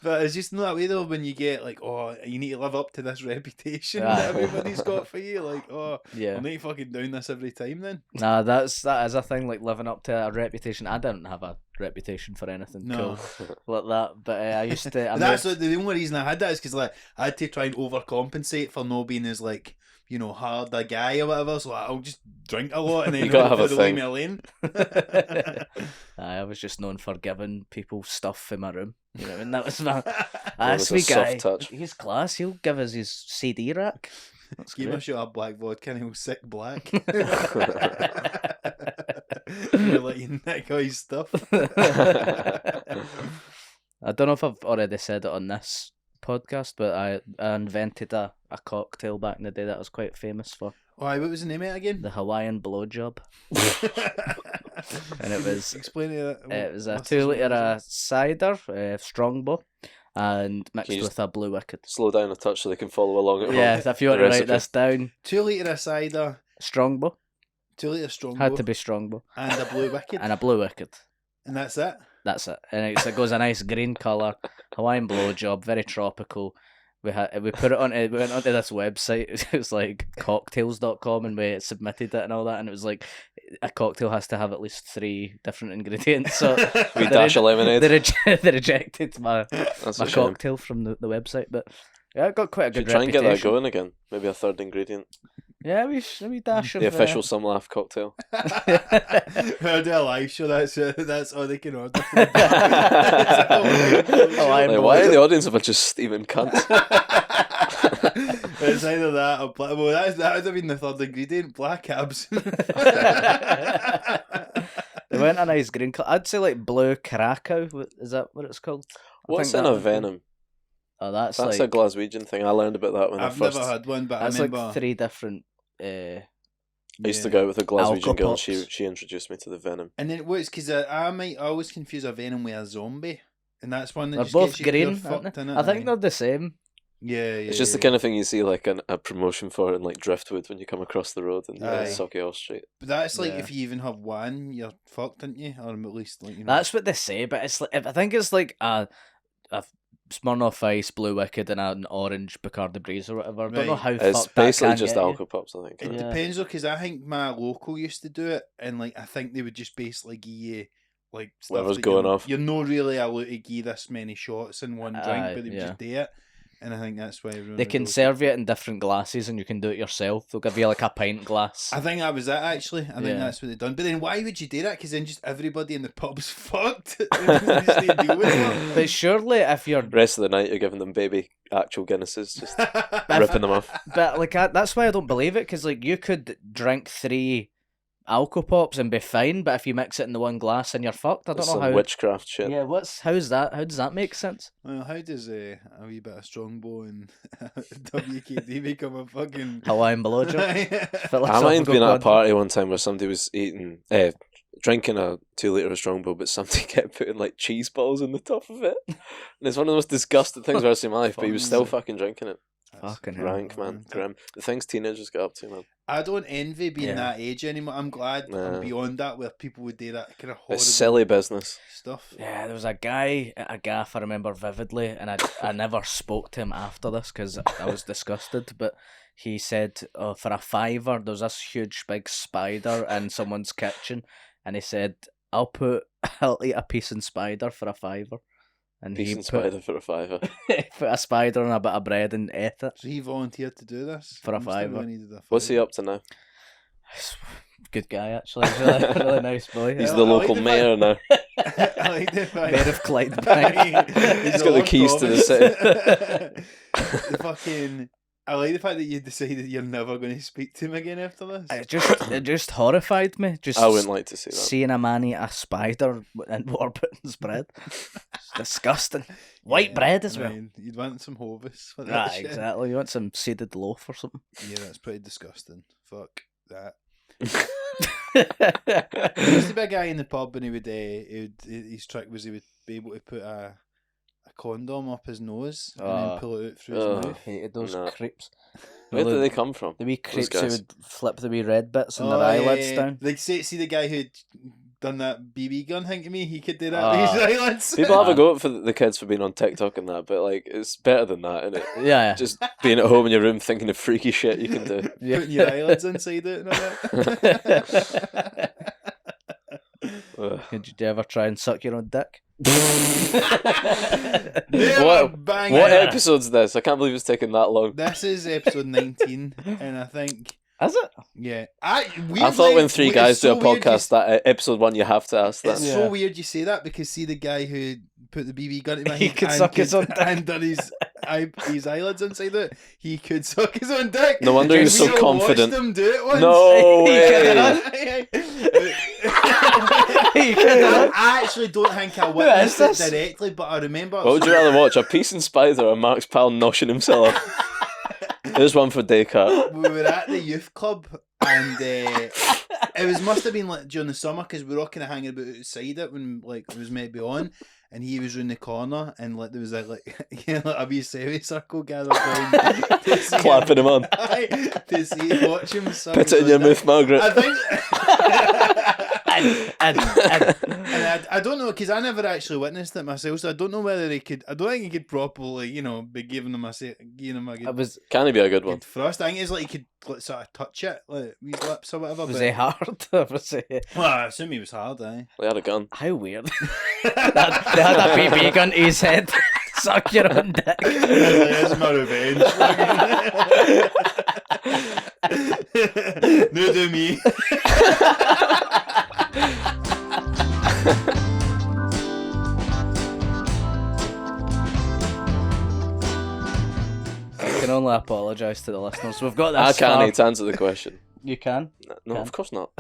But it's just not that way though, when you get like, oh, you need to live up to this reputation that everybody's got for you, like, oh, I need to fucking down this every time then. Nah, that is a thing, like living up to a reputation. I didn't have a reputation for anything cool like that, but I used to. That's like, the only reason I had that is because like I had to try and overcompensate for not being as like, hard a guy or whatever, so I'll just drink a lot and then you gotta have a thing. Me alone. I was just known for giving people stuff in my room, and that was my sweet guy. Touch. He's class. He'll give us his CD rack. Give him a shot of black vodka and he'll sick black. You're like, you nick all his stuff. I don't know if I've already said it on this podcast, but I invented a cocktail back in the day that I was quite famous for. Oh, what was the name of it again? The Hawaiian Blowjob. And it was... Explain it. It was a 2 litre of cider, Strongbow, and mixed Can you with a Blue Wicked. Slow down a touch so they can follow along at home. Yeah, if you want to write this down. 2 litre of cider. Strongbow. 2 litre Strongbow. Had to be Strongbow. And a Blue Wicked. And a Blue Wicked. And that's it? That's it. And it goes a nice green colour. Hawaiian Blowjob, very tropical. We put it on. We went onto this website. It was like cocktails.com, and we submitted it and all that. And it was like a cocktail has to have at least 3 different ingredients. So We dash a lemonade. They rejected my That's my a shame. cocktail from the website, but yeah, it got quite a good Should try and reputation. get that going again. Maybe a third ingredient. Yeah, we dash of The official Some Laugh cocktail. I'll do a live show. That's all they can order. I'm Like, why are the audience a bunch of Stephen cunts? It's either that or black. Well, that would have been the third ingredient. Black abs. They went a nice green colour. I'd say like blue Krakow. Is that what it's called? What's think in that a would be- Venom? Oh, that's That's like a Glaswegian thing. I learned about that when I I've first... never had one, but I that's remember. like 3 different. I used to go out with a Glaswegian girl and Alcopops. she introduced me to the Venom. And then what's because I might always confuse a venom with a zombie, and that's one that They're just both gets you green. fucked aren't they? in it. I think they're the same. Yeah. It's just the kind of thing you see like a promotion for in like Driftwood when you come across the road in Aye. Sauchiehall Street. But that's like Yeah. if you even have one, you're fucked, aren't you? Or at least like you know. That's what they say, but it's like I think it's like a Smirnoff Ice, Blue Wicked, and an orange Bacardi Breeze or whatever. I don't know Right. how It's fucked that basically can just get you. Alcopops, I think. It isn't it? Yeah. depends though, because I think my local used to do it, and like I think they would just basically give you like stuff Whatever's that going you're, off. You're not really allowed to give this many shots in one drink, Aye, but they would yeah. just do it, and I think that's why everyone. They would can go to- serve you it in different glasses, and you can do it yourself. They'll give you like a pint glass. I think that was it actually. I think Yeah. that's what they done. But then why would you do that? Because then just everybody in the pub's fucked. They just need to deal with it. But surely, if you're Rest of the night you're giving them baby actual Guinnesses, just If- ripping them off. But like that's why I don't believe it, because like you could drink 3 Alcopops and be fine, but if you mix it in the one glass, and you're fucked. I don't That's know some how. witchcraft shit. Yeah, how's that? How does that make sense? Well, how does a wee bit of Strongbow and WKD become a fucking Hawaiian Blowjob. I Philosophical mind being at a concept. party one time where somebody was drinking a 2 litre of Strongbow, but somebody kept putting like cheese balls in the top of it. And it's one of the most disgusting things I've ever seen in my life, but he was still fucking drinking it. Fucking hell. Rank, man. Grim. The things teenagers get up to, man. I don't envy being Yeah. that age anymore. I'm glad Nah. I'm beyond that, where people would do that kind of horrible It's silly business. stuff. Yeah, there was a guy at a gaff I remember vividly, and I never spoke to him after this because I was disgusted. But he said, for a $5, there was this huge big spider in someone's kitchen, and he said, I'll eat a piece in spider for a $5. And Piece he and spider for a fiver. put a spider on a bit of bread and ate it. So he volunteered to do this For a I'm still fiver. gonna need a What's he fiver. up to now? Good guy, actually. Really, really nice boy. He's I the like local the mayor now. I like the fact. Mayor of Clydebank. He's got the keys to the city. The fucking. I like the fact that you decided you're never going to speak to him again after this. It just horrified me. Just I wouldn't like to see that. seeing a man eat a spider in Warburton's bread. It's disgusting. White Yeah, bread as well. I mean, you'd want some Hovis for that Ah, shit. exactly. You want some seeded loaf or something? Yeah, that's pretty disgusting. Fuck that. There used to be a guy in the pub, and his trick was he would be able to put a condom up his nose and Oh. then pull it out through Oh. his mouth. Hated those No. creeps. Where do they come from? The wee Those creeps who guys? would flip the wee red bits and Oh, their eyelids yeah. down. Like see the guy who'd done that BB gun thing to me. He could do that Ah. with his eyelids. People have a go for the kids for being on TikTok and that, but like it's better than that, isn't it? Yeah. Just being at home in your room thinking of freaky shit you can do. Yeah. Putting your eyelids inside it and all that. Ugh. Did you ever try and suck your own dick? Bang What it. episode's this? I can't believe it's taken that long. This is episode 19, and I think Is it? yeah. I thought when three guys do a podcast, that episode one you have to ask that. It's Yeah. so weird you say that because see the guy who put the BB gun to my He head could and suck his own dick. and done his his eyelids inside it, he could suck his own dick. No wonder he was so We all confident. watched him do it once. No way. I actually don't think I witnessed it directly, but I remember. What would you rather watch? A piece in Spider or Marc's pal noshing himself? Here's one for Descartes. We were at the youth club, and must have been like during the summer because we were all kind of hanging about outside it when like it was meant to be on, and he was round the corner, and like there was like a wee semicircle gathered around to see Clapping him on. to see watch him. Put it in your mouth, Margaret. I think. And And I don't know because I never actually witnessed it myself, so I don't know whether he could. I don't think he could properly, be giving him a good. Can he be a good one? Good thrust. I think it's like he could sort of touch it, like with his lips or whatever. Was he hard? Was he... Well, I assume he was hard. They had a gun. How weird. They had a BB gun to his head. Suck your own dick. There's my revenge. No, do me. I can only apologise to the listeners. We've got this I can't far. need to answer the question. You can? No, Can. of course not.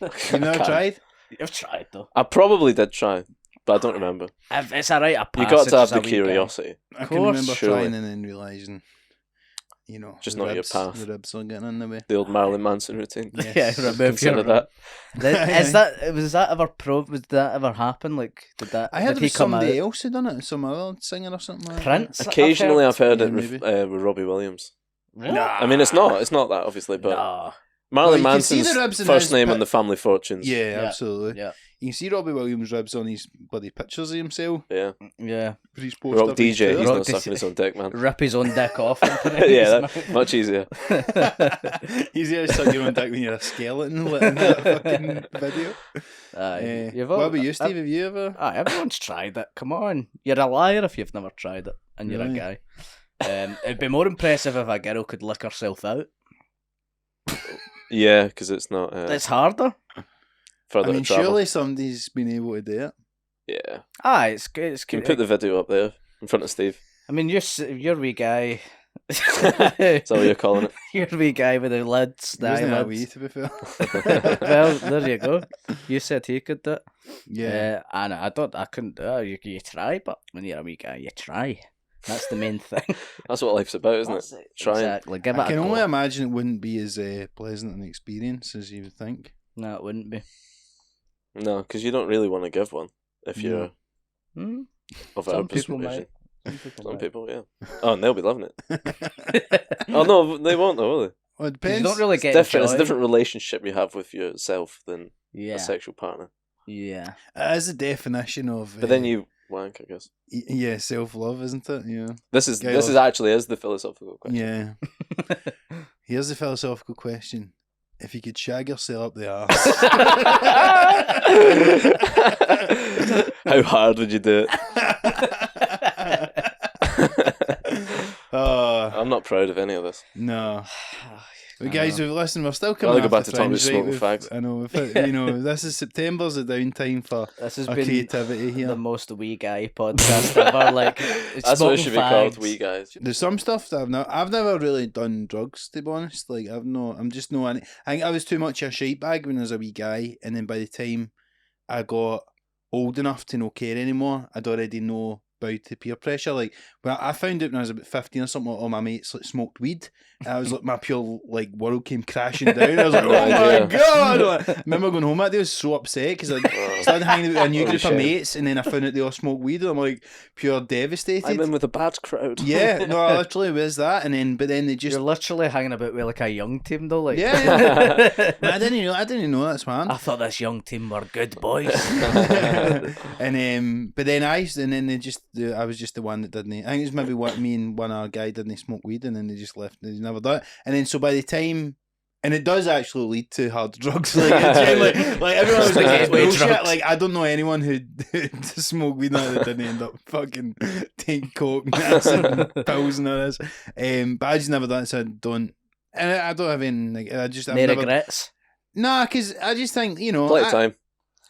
You never Can't. tried? You've tried though. I probably did try, but I don't remember. It's alright, I You pass. got it's to have just the a wee curiosity. I can course, remember surely. trying and then realising, Just the not your ribs, path. The ribs are getting in the way. The old Marilyn Manson routine. Yes. Yeah, remove your Consider that. Is that ever was that ever happen? Like, I heard did it he was come out? somebody else who done it, some other singer or something like Prince? Occasionally, I've heard Yeah, it with maybe. Robbie Williams. Really? Nah. I mean, it's not that obviously, but No. Marilyn Well, you can see Manson's the ribs in first his name pi- on the Family Fortunes. that. Yeah, Yeah. absolutely. Yeah. You can see Robbie Williams' ribs on his bloody pictures of himself. Yeah. Yeah. For his poster Rock for his DJ, he's tour. not sucking his own dick, man. Rip his own dick off. And put it in Yeah, his that, much easier. Easier to suck your own dick when you're a skeleton like, in that fucking video. You've What about you, Steve? Have you ever? Everyone's tried it. Come on. You're a liar if you've never tried it. And you're a Really? guy. It'd be more impressive if a girl could lick herself out. Yeah, because it's not It's harder. further I mean, to travel. surely somebody's been able to do it. Yeah. It's good. It's Can good. you put the video up there in front of Steve? I mean, you're wee guy. Is that what you're calling it? You're wee guy with the lids. The Wasn't that eyelids. wee, to be fair? Well, there you go. You said he could do it. Yeah. And I couldn't do it. You try, but when you're a wee guy, you try. That's the main thing. That's what life's about, isn't it? Trying. Exactly. Give it I can a only go. imagine it wouldn't be as pleasant an experience as you would think. No, it wouldn't be. No, because you don't really want to give one if you're Hmm? of our Some people persuasion. might. Some people Some might. people, yeah. Oh, and they'll be loving it. Oh no, they won't though, will they? Well, it 'Cause you depends. don't really It's get different. It's a joy. different relationship you have with yourself than Yeah. a sexual partner. Yeah. It is a definition of. But then you wank, I guess. Yeah, self-love, isn't it? Yeah. This is Guy this love- is actually is the philosophical question. Yeah. Here's the philosophical question: if you could shag yourself up the arse, How hard would you do it? Oh I'm not proud of any of this. no. But I guys, know. listen, we're still Gotta coming. go back off to the talking about fringe, smoking right? fags. I know. This is September's a downtime for This has our been creativity here. the most wee guy podcast ever. Like, That's what it should be called, fags. wee guys. There's some stuff that I've never really done drugs, to be honest. Like I'm just no. I think I was too much a shite bag when I was a wee guy, and then by the time I got old enough to not care anymore, I'd already know about the peer pressure. Like when I found out when I was about 15 or something, all my mates like smoked weed, and I was like, my pure like world came crashing down. I was like, oh my Yeah. god! Like, I remember going home that day, I was so upset because I started hanging out with a new Holy group shit. of mates, and then I found out they all smoked weed, and I'm like pure devastated. I'm in with a bad crowd. Yeah, no, I literally was that, but then they just You're literally hanging about with like a young team though. Like, yeah. I didn't know that's man. I thought this young team were good boys. And but then I was just the one that didn't. I think it was maybe what me and one other guy didn't smoke weed, and then they just left. They never done it. And then so by the time. And it does actually lead to hard drugs. Like, it's genuinely, like everyone was like, it's Gateway bullshit. drugs. Like I don't know anyone who smoked weed that didn't end up fucking taking coke and acid and pills and all this. But I just never done it, so I don't. And I don't have any. Like, I've No never. regrets. Nah, because I just think Plenty of time.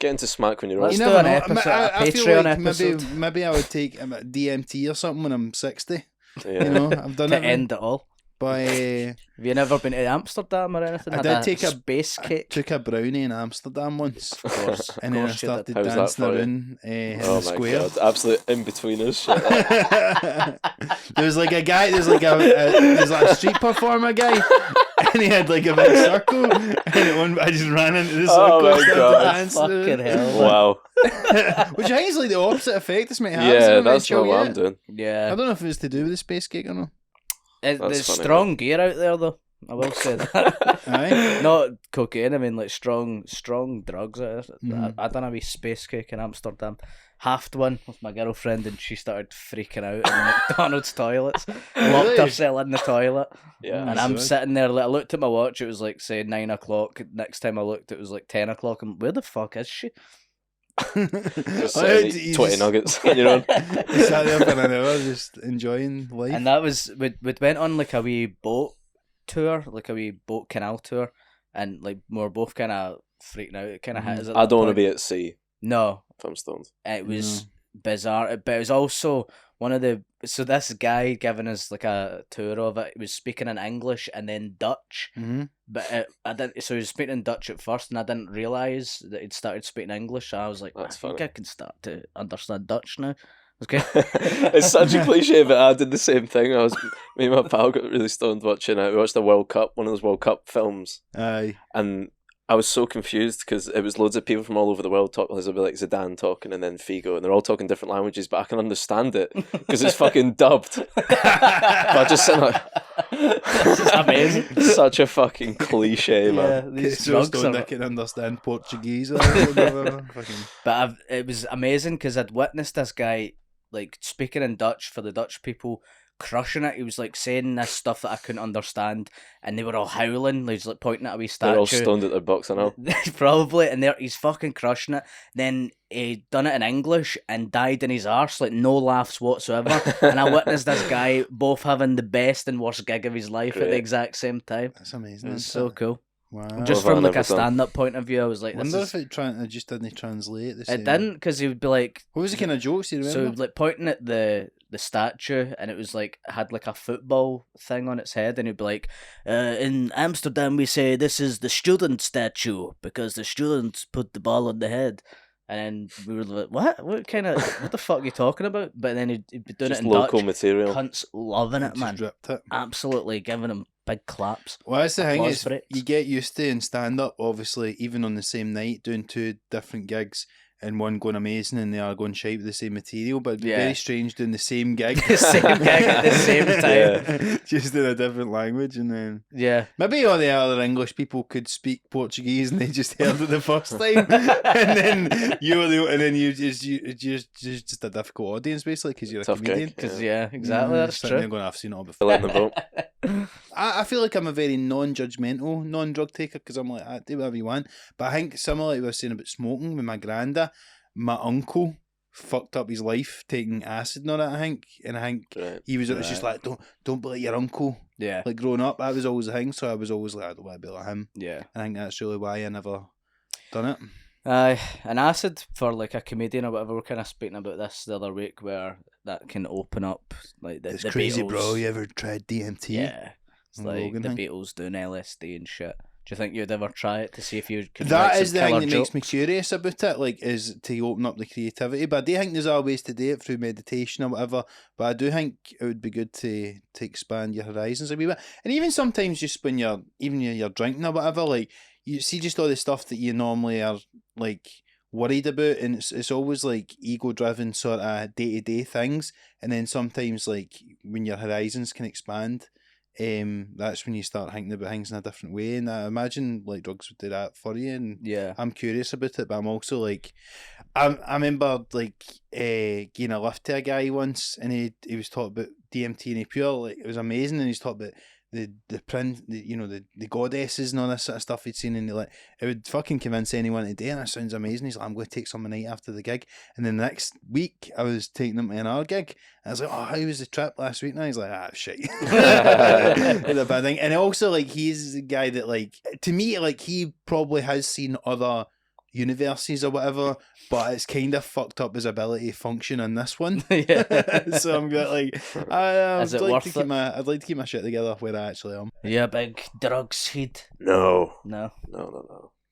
Get into smack when you're Let's old. You do never an know. episode, I a feel Patreon like episode. maybe I would take DMT or something when I'm 60. Yeah. You know, I've done to it. end it all. But Have you never been to Amsterdam or anything? I Had did take a space I cake. took a brownie in Amsterdam once. Of course. And then I course you did. started How was that dancing for you? around in Oh the my square. god, absolute in-betweeners shit. There was like a guy, there's like a street performer guy, and he had like a big circle, and I just ran into the circle. Oh my and started God. dancing. Fucking hell. Wow. Which I think is like the opposite effect this might have. Yeah, that's not what I'm doing. I Yeah. don't know if it's to do with the space cake or not. That's There's funny, strong gear out there, though. I will say that. Aye. Not cocaine, I mean like strong drugs out there. Mhm. I done a wee space cake in Amsterdam. Halved one with my girlfriend and she started freaking out in the McDonald's toilets. Locked Really? herself in the toilet. Yeah. And Oh, I'm God. sitting there, like, I looked at my watch, it was like, say, 9 o'clock. Next time I looked, it was like 10 o'clock. And where the fuck is she? Just Oh, sit and you eat 20 just- nuggets on your own. You sat there for an hour just enjoying life. And that was, we went on like a wee boat tour, like a wee boat canal tour. And like, we were both kind of freaking out. It kind of hit us at I that don't want to point. be at sea No, if I'm stoned. it was bizarre, but it was also one of the. So this guy giving us like a tour of it. He was speaking in English and then Dutch, Mm-hmm. but I didn't. So he was speaking in Dutch at first, and I didn't realize that he'd started speaking English. So I was like, That's I think funny. I can start to understand Dutch now. Okay. It's such a cliche, but I did the same thing. Me and my pal got really stoned watching it. We watched the World Cup, one of those World Cup films, Aye. and I was so confused because it was loads of people from all over the world talking. There's like Zidane talking, and then Figo, and they're all talking different languages, but I can understand it because it's fucking dubbed. But I just sound like This is amazing. such a fucking cliche, man. these So drugs stoned I are. can understand Portuguese or whatever. Fucking. But it was amazing because I'd witnessed this guy like speaking in Dutch for the Dutch people, crushing it. He was like saying this stuff that I couldn't understand, and they were all howling. He was like pointing at a wee statue. They're all stoned at their box, I know. Probably, and he's fucking crushing it. Then he done it in English and died in his arse, like no laughs whatsoever. And I witnessed this guy both having the best and worst gig of his life at the Great. exact same time. That's amazing. It was isn't so it? cool. Wow. Just What have from I like a never done? stand-up point of view, I was like, I this wonder is... if it just didn't translate the same. It didn't, because he would be like... What was the kind of jokes you So remember? he was like pointing at the statue, and it was like had like a football thing on its head, and he'd be like, in Amsterdam we say this is the student statue because the students put the ball on the head. And then we were like, what the fuck are you talking about? But then he'd be doing Just it in local Dutch. material. Cunts loving it, Just man. dripped it. Absolutely giving him big claps. Well, that's the thing Applause is for it. you get used to in stand up, obviously, even on the same night, doing two different gigs and one going amazing and the other going shite with the same material. But it'd be Yeah. very strange doing the same gig, The same gig at the same time. just in a different language. And then Yeah. maybe all the other English people could speak Portuguese and they just heard it the first time, and then you just a difficult audience basically because you're a Tough gig. comedian. Because, yeah, exactly, that's Sitting there true. going, I've seen it all before. Fill in the boat. I feel like I'm a very non-judgmental, non-drug taker because I'm like, I do whatever you want. But I think similar like we were saying about smoking with my granda, my uncle fucked up his life taking acid and all that, I think. And I think Right. he was just like, don't be like your uncle. Yeah. Like growing up, that was always the thing. So I was always like, I don't want to be like him. Yeah. I think that's really why I never done it. An acid for like a comedian or whatever. We're kind of speaking about this the other week, where that can open up like the It's the crazy, Beatles. bro. You ever tried DMT? Yeah, it's like Logan the thing? Beatles doing LSD and shit. Do you think you'd ever try it to see if you could? That write is some the thing killer that makes me jokes? curious about it, like, is to open up the creativity. But I do think there's other ways to do it through meditation or whatever. But I do think it would be good to expand your horizons a wee bit. And even sometimes just when you're drinking or whatever, like, you see just all the stuff that you normally are, like, worried about, and it's always like ego driven sort of day-to-day things. And then sometimes, like, when your horizons can expand, that's when you start thinking about things in a different way. And I imagine like drugs would do that for you. And Yeah. I'm curious about it, but I'm also like, I remember like giving a lift to a guy once, and he was talking about DMT and he pure, like, it was amazing, and he's talking about the goddesses and all this sort of stuff he'd seen, and like, it would fucking convince anyone to do it, and it sounds amazing. He's like, I'm going to take some night after the gig. And then the next week I was taking him to another gig, and I was like, oh, how was the trip last week? And he's like, shit. It's a bad thing. And also, like, he's the guy that, like, to me, like, he probably has seen other universes or whatever, but it's kind of fucked up his ability to function in this one. Yeah. So I'm got like, I'd Is it like worth to keep it? I'd like to keep my shit together where I actually am. You a big drugs head? No. No.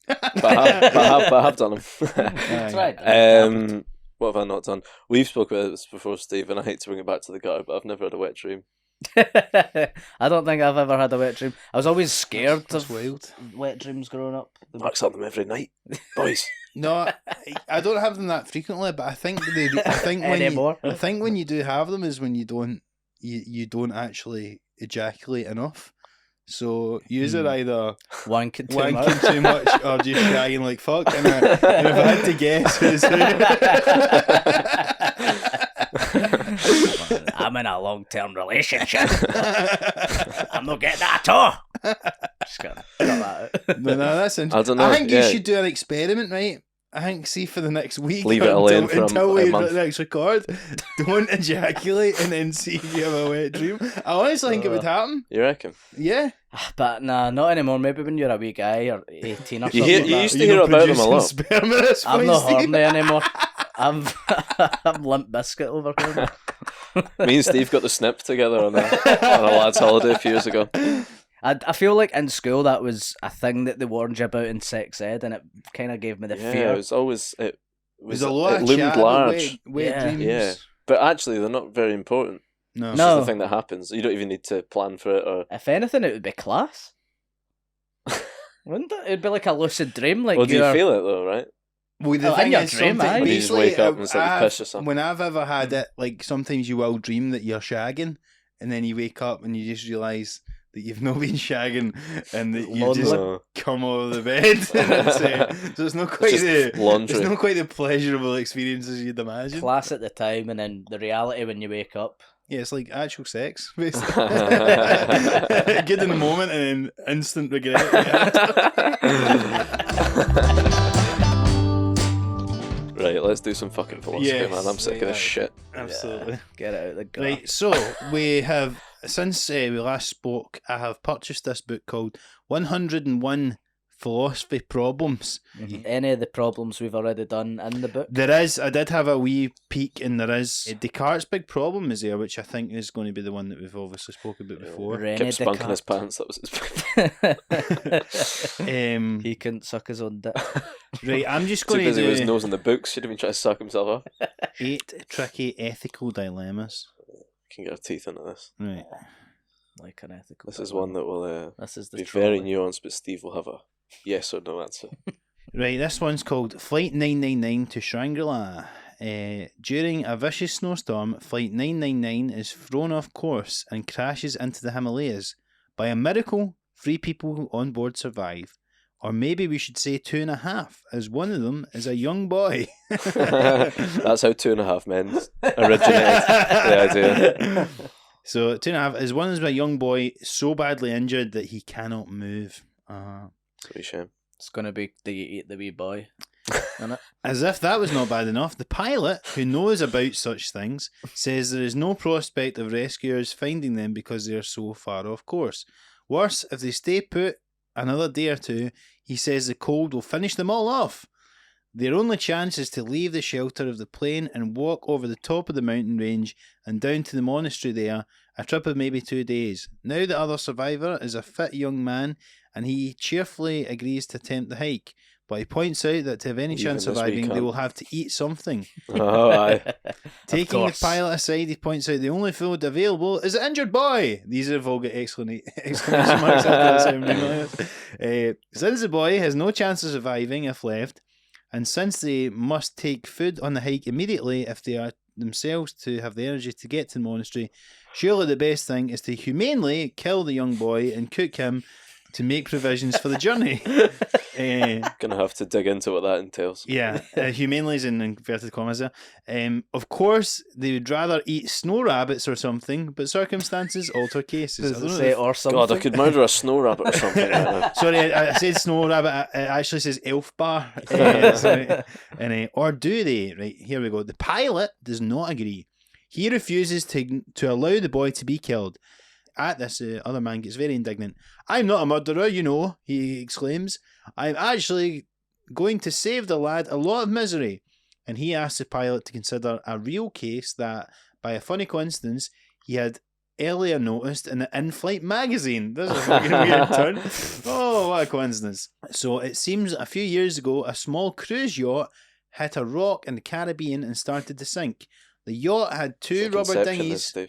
But I have done them. That's right. What have I not done? We've spoken about this before, Steve, and I hate to bring it back to the gutter, but I've never had a wet dream. I don't think I've ever had a wet dream. I was always scared That's of wild. wet dreams growing up. Marc's had them every night, boys. No, I don't have them that frequently, but I think Anymore. I think when you do have them is when you don't actually ejaculate enough. So use it either Wanking too wanking much. too much or just shagging like fuck. And if I had to guess who's who. I'm in a long-term relationship. I'm not getting that at all. Just got that out. No, that's interesting. I don't know. I think you yeah. should do an experiment, right? I think, see, for the next week, Leave it alone for until a we month. next record, don't ejaculate and then see if you have a wet dream. I honestly think it would happen. You reckon? Yeah. But nah, not anymore. Maybe when you're a wee guy or 18 or You something hear- like you that. used to hear about them a lot. Sperm at this I'm point, not Steve. horny anymore. I'm Limp Biscuit over here. Me and Steve got the snip together on a lad's holiday a few years ago. I feel like in school that was a thing that they warned you about in sex ed, and it kind of gave me the Yeah, fear. it was always it There's a lot it of loomed chat about large. wet Yeah. dreams. Yeah. But actually, they're not very important. No. It's No. just the thing that happens. You don't even need to plan for it. Or If anything, it would be class. Wouldn't it? It'd be like a lucid dream. Like well, do you you're- feel it though, right? Well, the Oh, in thing your is, dream, sometimes- aye. When you just basically, wake up and it's like you I've- piss yourself. when I've ever had it, like sometimes you will dream that you're shagging, and then you wake up and you just realise that you've not been shagging and that you just Uh, come out of the bed. And so it's not quite just the laundry. It's not quite the pleasurable experience as you'd imagine. class at the time, and then the reality when you wake up. Yeah, it's like actual sex, basically. Good in the moment and then instant regret. Right, let's do some fucking philosophy, Yes, man. I'm sick of this yeah. shit. Absolutely. Yeah, get it out of the gut. Right, so we have, since we last spoke, I have purchased this book called 101 Philosophy Problems. Any of the problems we've already done in the book. I did have a wee peek, and there is Descartes' big problem is there, which I think is going to be the one that we've obviously spoken about before. René Kept spunking his Descartes. pants. That was his. He couldn't suck his own dick. Right, I'm just Too going to busy with his do nose in the books. Should have been trying to suck himself off. 8 tricky ethical dilemmas. Can get our teeth into this. Right. Like an ethical. This is dilemma. one that will This is the be trolley. very nuanced, but Steve will have a yes or no answer. Right, this one's called Flight 999 to Shangri-La. During a vicious snowstorm, Flight 999 is thrown off course and crashes into the Himalayas. By a miracle, 3 people on board survive. Or maybe we should say 2.5, as one of them is a young boy. That's how 2.5 Men originated the idea. So 2.5 is one of them is a young boy so badly injured that he cannot move. It's a wee shame. It's gonna be the wee boy. Isn't As if that was not bad enough, the pilot, who knows about such things, says there is no prospect of rescuers finding them because they are so far off course. Worse, if they stay put another day or two, he says the cold will finish them all off. Their only chance is to leave the shelter of the plane and walk over the top of the mountain range and down to the monastery there, a trip of maybe 2 days. Now the other survivor is a fit young man, and he cheerfully agrees to attempt the hike. But he points out that to have any Even chance of this wee surviving, they cunt. will have to eat something. Oh, aye. Taking the course. pilot aside, he points out the only food available is an injured boy. These have all got exclamation marks after this. I'm reading this. Since the boy has no chance of surviving if left, and since they must take food on the hike immediately if they are themselves to have the energy to get to the monastery, surely the best thing is to humanely kill the young boy and cook him to make provisions for the journey. Gonna have to dig into what that entails. Yeah, humanely is in inverted commas there. Of course, they would rather eat snow rabbits or something, but circumstances alter cases. Does I it don't say know or something? God, I could murder a snow rabbit or something right now. Sorry, I said snow rabbit. It actually says elf bar. Sorry. Or do they? Right, here we go. The pilot does not agree. He refuses to allow the boy to be killed. At this, other man gets very indignant. I'm not a murderer, you know, he exclaims. I'm actually going to save the lad a lot of misery, and he asked the pilot to consider a real case that, by a funny coincidence, he had earlier noticed in the in-flight magazine. This is a fucking weird turn. Oh, what a coincidence. So it seems a few years ago, a small cruise yacht hit a rock in the Caribbean and started to sink. The yacht had two rubber dinghies. The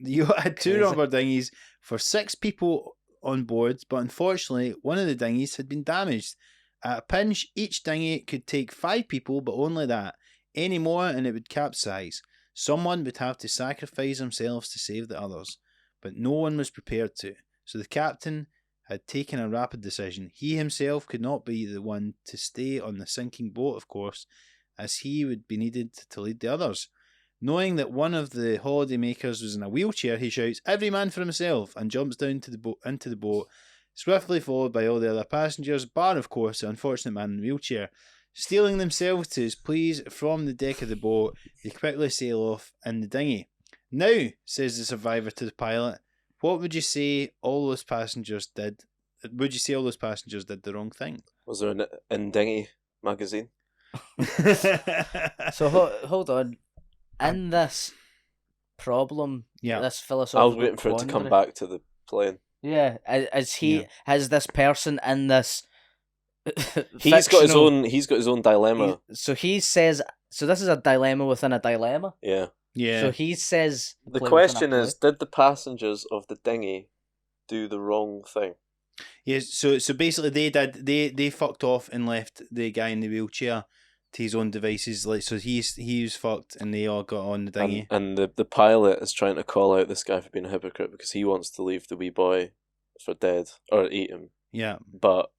yacht had two rubber dinghies for 6 people on board, but unfortunately, one of the dinghies had been damaged. At a pinch, each dinghy could take 5 people, but only that. Any more and it would capsize. Someone would have to sacrifice themselves to save the others, but no one was prepared to. So the captain had taken a rapid decision. He himself could not be the one to stay on the sinking boat, of course, as he would be needed to lead the others. Knowing that one of the holidaymakers was in a wheelchair, he shouts, "Every man for himself," and jumps down to into the boat, swiftly followed by all the other passengers, bar, of course, the unfortunate man in the wheelchair. Stealing themselves to his pleas from the deck of the boat, they quickly sail off in the dinghy. "Now," says the survivor to the pilot, "what would you say all those passengers did? Would you say all those passengers did the wrong thing?" Was there an in dinghy magazine? So hold on. In this problem, this philosophical I was waiting for it to come back to the plane. Yeah, has this person in this? He's got his own dilemma. So he says. So this is a dilemma within a dilemma. Yeah. So he says. The question is, did the passengers of the dinghy do the wrong thing? Yes. So basically, they fucked off and left the guy in the wheelchair to his own devices. Like, so he was fucked, and they all got on the dinghy. And the pilot is trying to call out this guy for being a hypocrite because he wants to leave the wee boy for dead or eat him. Yeah. But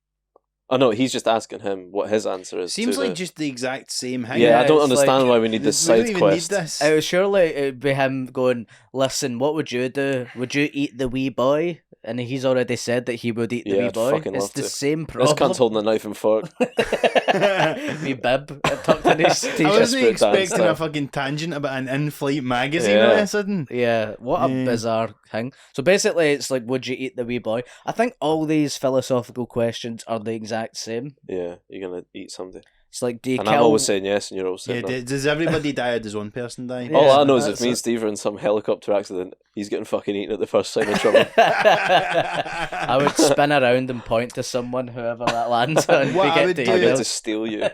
no, he's just asking him what his answer is. Seems like just the exact same thing. Yeah, I don't understand why we need this side quest. It was surely it'd be him going, "Listen, what would you do? Would you eat the wee boy?" And he's already said that he would eat the wee boy. It's the same problem. This cunt's holding a knife and fork. Wee bib tucked in his t-shirt. I wasn't expecting a fucking tangent about an in-flight magazine all of a sudden. Yeah, what a bizarre thing. So basically, it's like, would you eat the wee boy? I think all these philosophical questions are the exact same. Yeah, you're gonna eat somebody. It's like, do you and kill... I'm always saying yes, and you're always saying no. Does everybody die or does one person die? All I know is if me and Steve are in some helicopter accident, he's getting fucking eaten at the first sign of trouble. I would spin around and point to someone, whoever that lands on. I get to steal you.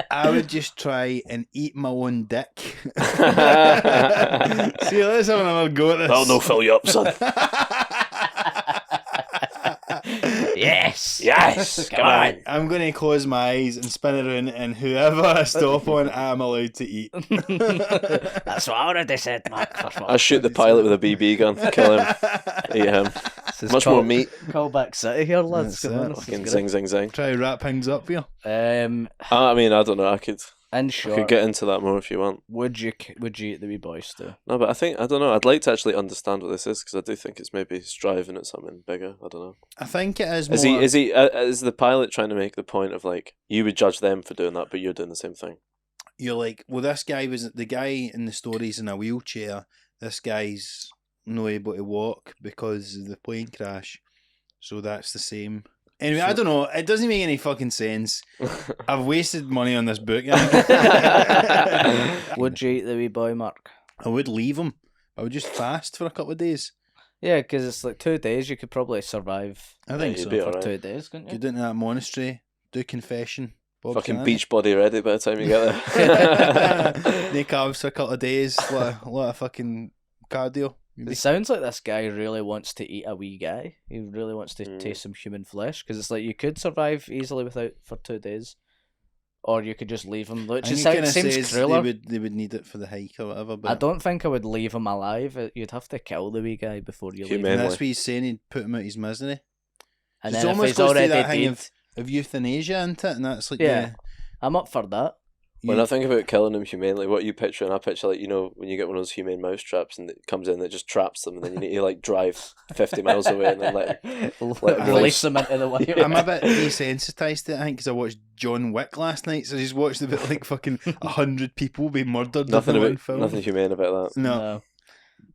I would just try and eat my own dick. See, let's have another go at this. That'll no fill you up, son. Yes, come on. I'm going to close my eyes and spin around, and whoever I stop on, I'm allowed to eat. That's what I already said, Marc. I shoot the pilot with a BB gun, kill him, eat him. Much more meat. Callback city here, lads. Fucking zing, zing, zing. Try to wrap things up here. I mean, I don't know. I could get into that more if you want. Would you eat the wee boy still? No, but I don't know. I'd like to actually understand what this is because I do think it's maybe striving at something bigger. I don't know. I think it is. Is the pilot trying to make the point of like you would judge them for doing that, but you're doing the same thing? You're like, well, this guy was the guy in the story's in a wheelchair. This guy's not able to walk because of the plane crash, so that's the same. Anyway, I don't know. It doesn't make any fucking sense. I've wasted money on this book. Would you eat the wee boy, Marc? I would leave him. I would just fast for a couple of days. Yeah, because it's like 2 days. You could probably survive. I think so. For 2 days, couldn't you? Get into that monastery, do confession. Bob fucking Kennedy. beach body ready by the time you get there. No carbs for a couple of days. A lot of fucking cardio. It sounds like this guy really wants to eat a wee guy. He really wants to taste some human flesh because it's like you could survive easily for 2 days, or you could just leave him. Which seems crueler. They would need it for the hike or whatever. But I don't think I would leave him alive. You'd have to kill the wee guy before you leave him. And that's what he's saying. He'd put him out his misery. And it's then almost if he's already that thing dead, of euthanasia, isn't it? And that's like I'm up for that. When I think about killing them humanely, what you picture, and I picture like, you know, when you get one of those humane mouse traps and it comes in, it just traps them, and then you need to like drive 50 miles away and then let release them into the wild. I'm a bit desensitized to it, I think, because I watched John Wick last night, so I just watched about like fucking 100 people being murdered. Nothing film. humane about that. No.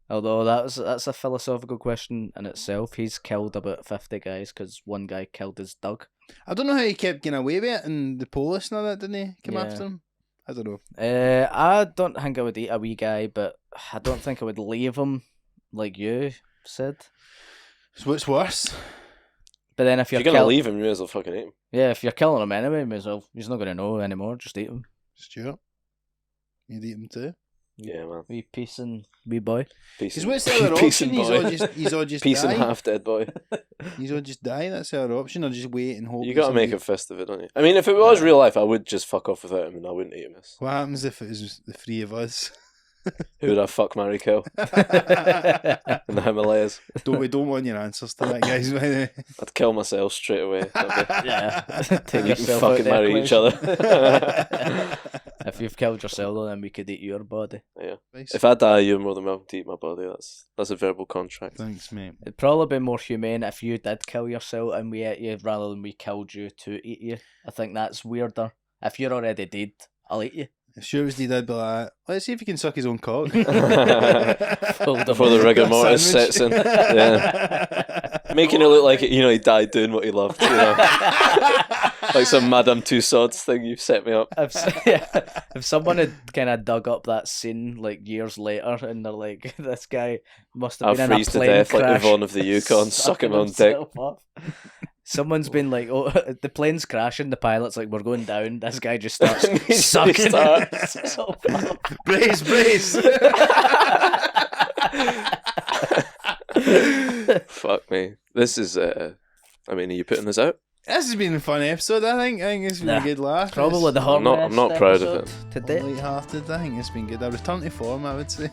Although that's a philosophical question in itself. He's killed about 50 guys because one guy killed his dog. I don't know how he kept getting away with it, and the police and all that, didn't he? Come Yeah. after him. I don't know. I don't think I would eat a wee guy, but I don't think I would leave him like you said. So what's worse? But then if If you're, you're gonna leave him, you may as well fucking eat him. yeah, if you're killing him anyway, may as well. He's not gonna know anymore. Just eat him. Stuart, you'd eat him too. Yeah, man. Wee piece and wee boy. Peace. Because what's the other Peace option? and boy. He's all just Peace die. and half dead boy. He's all just die. That's the other option, or just wait and hope. You that gotta make somebody- a fist of it, don't you? I mean, if it was real life, I would just fuck off without him and I wouldn't eat him. What happens if it was the three of us? Who would I fuck, marry, kill in the Himalayas? We don't want your answers to that, guys. By the way. I'd kill myself straight away. Yeah. Take We can yourself out fucking the marry each equation. other. If you've killed yourself, then we could eat your body. Yeah. Nice. If I die, you're more than welcome to eat my body. That's a verbal contract. Thanks, mate. It'd probably be more humane if you did kill yourself and we ate you rather than we killed you to eat you. I think that's weirder. If you're already dead, I'll eat you. If Stuart was dead, I'd be like, let's see if he can suck his own cock. Fold Before the rigor mortis Sandwich. sets in. Yeah. Making it look like he died doing what he loved. Like some Madame Tussauds thing. You've set me up. If someone had kind of dug up that scene like years later and they're like, this guy must have I'll been in a freeze to plane death like crash, Yvonne of the Yukon, sucking my own dick. himself up. Someone's been like, oh, the plane's crashing, the pilot's like, we're going down. This guy just starts He sucking starts. himself up. brace. Fuck me. This is. Are you putting this out? This has been a fun episode, I think. I think it's been a good laugh. Probably the I'm not horniest proud of episode to date. Light-hearted. I think it's been good. A return to form, I would say.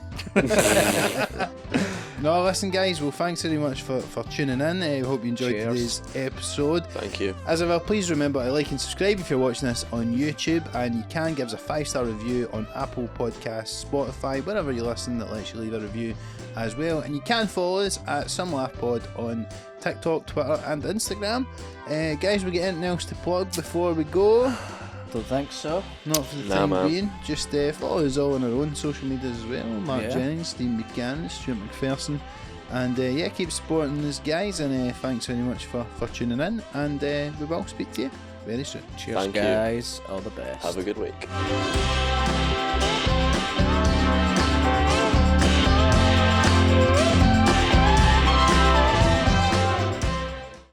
No, listen, guys. Well, thanks very much for tuning in. I hope you enjoyed Cheers. today's episode. Thank you. As ever, please remember to like and subscribe if you're watching this on YouTube, and you can give us a 5-star review on Apple Podcasts, Spotify, wherever you listen that lets you leave a review as well. And you can follow us at Some Laugh Pod on TikTok, Twitter, and Instagram. Guys, we get anything else to plug before we go? Don't think so. Not for the Nah, time man. being. Just follow us all on our own social medias as well. Marc Yeah. Jennings, Steve Buchanan, Stuart McPherson. And keep supporting us, guys. And thanks very much for tuning in. And we will speak to you very soon. Cheers, Thank you. guys. All the best. Have a good week.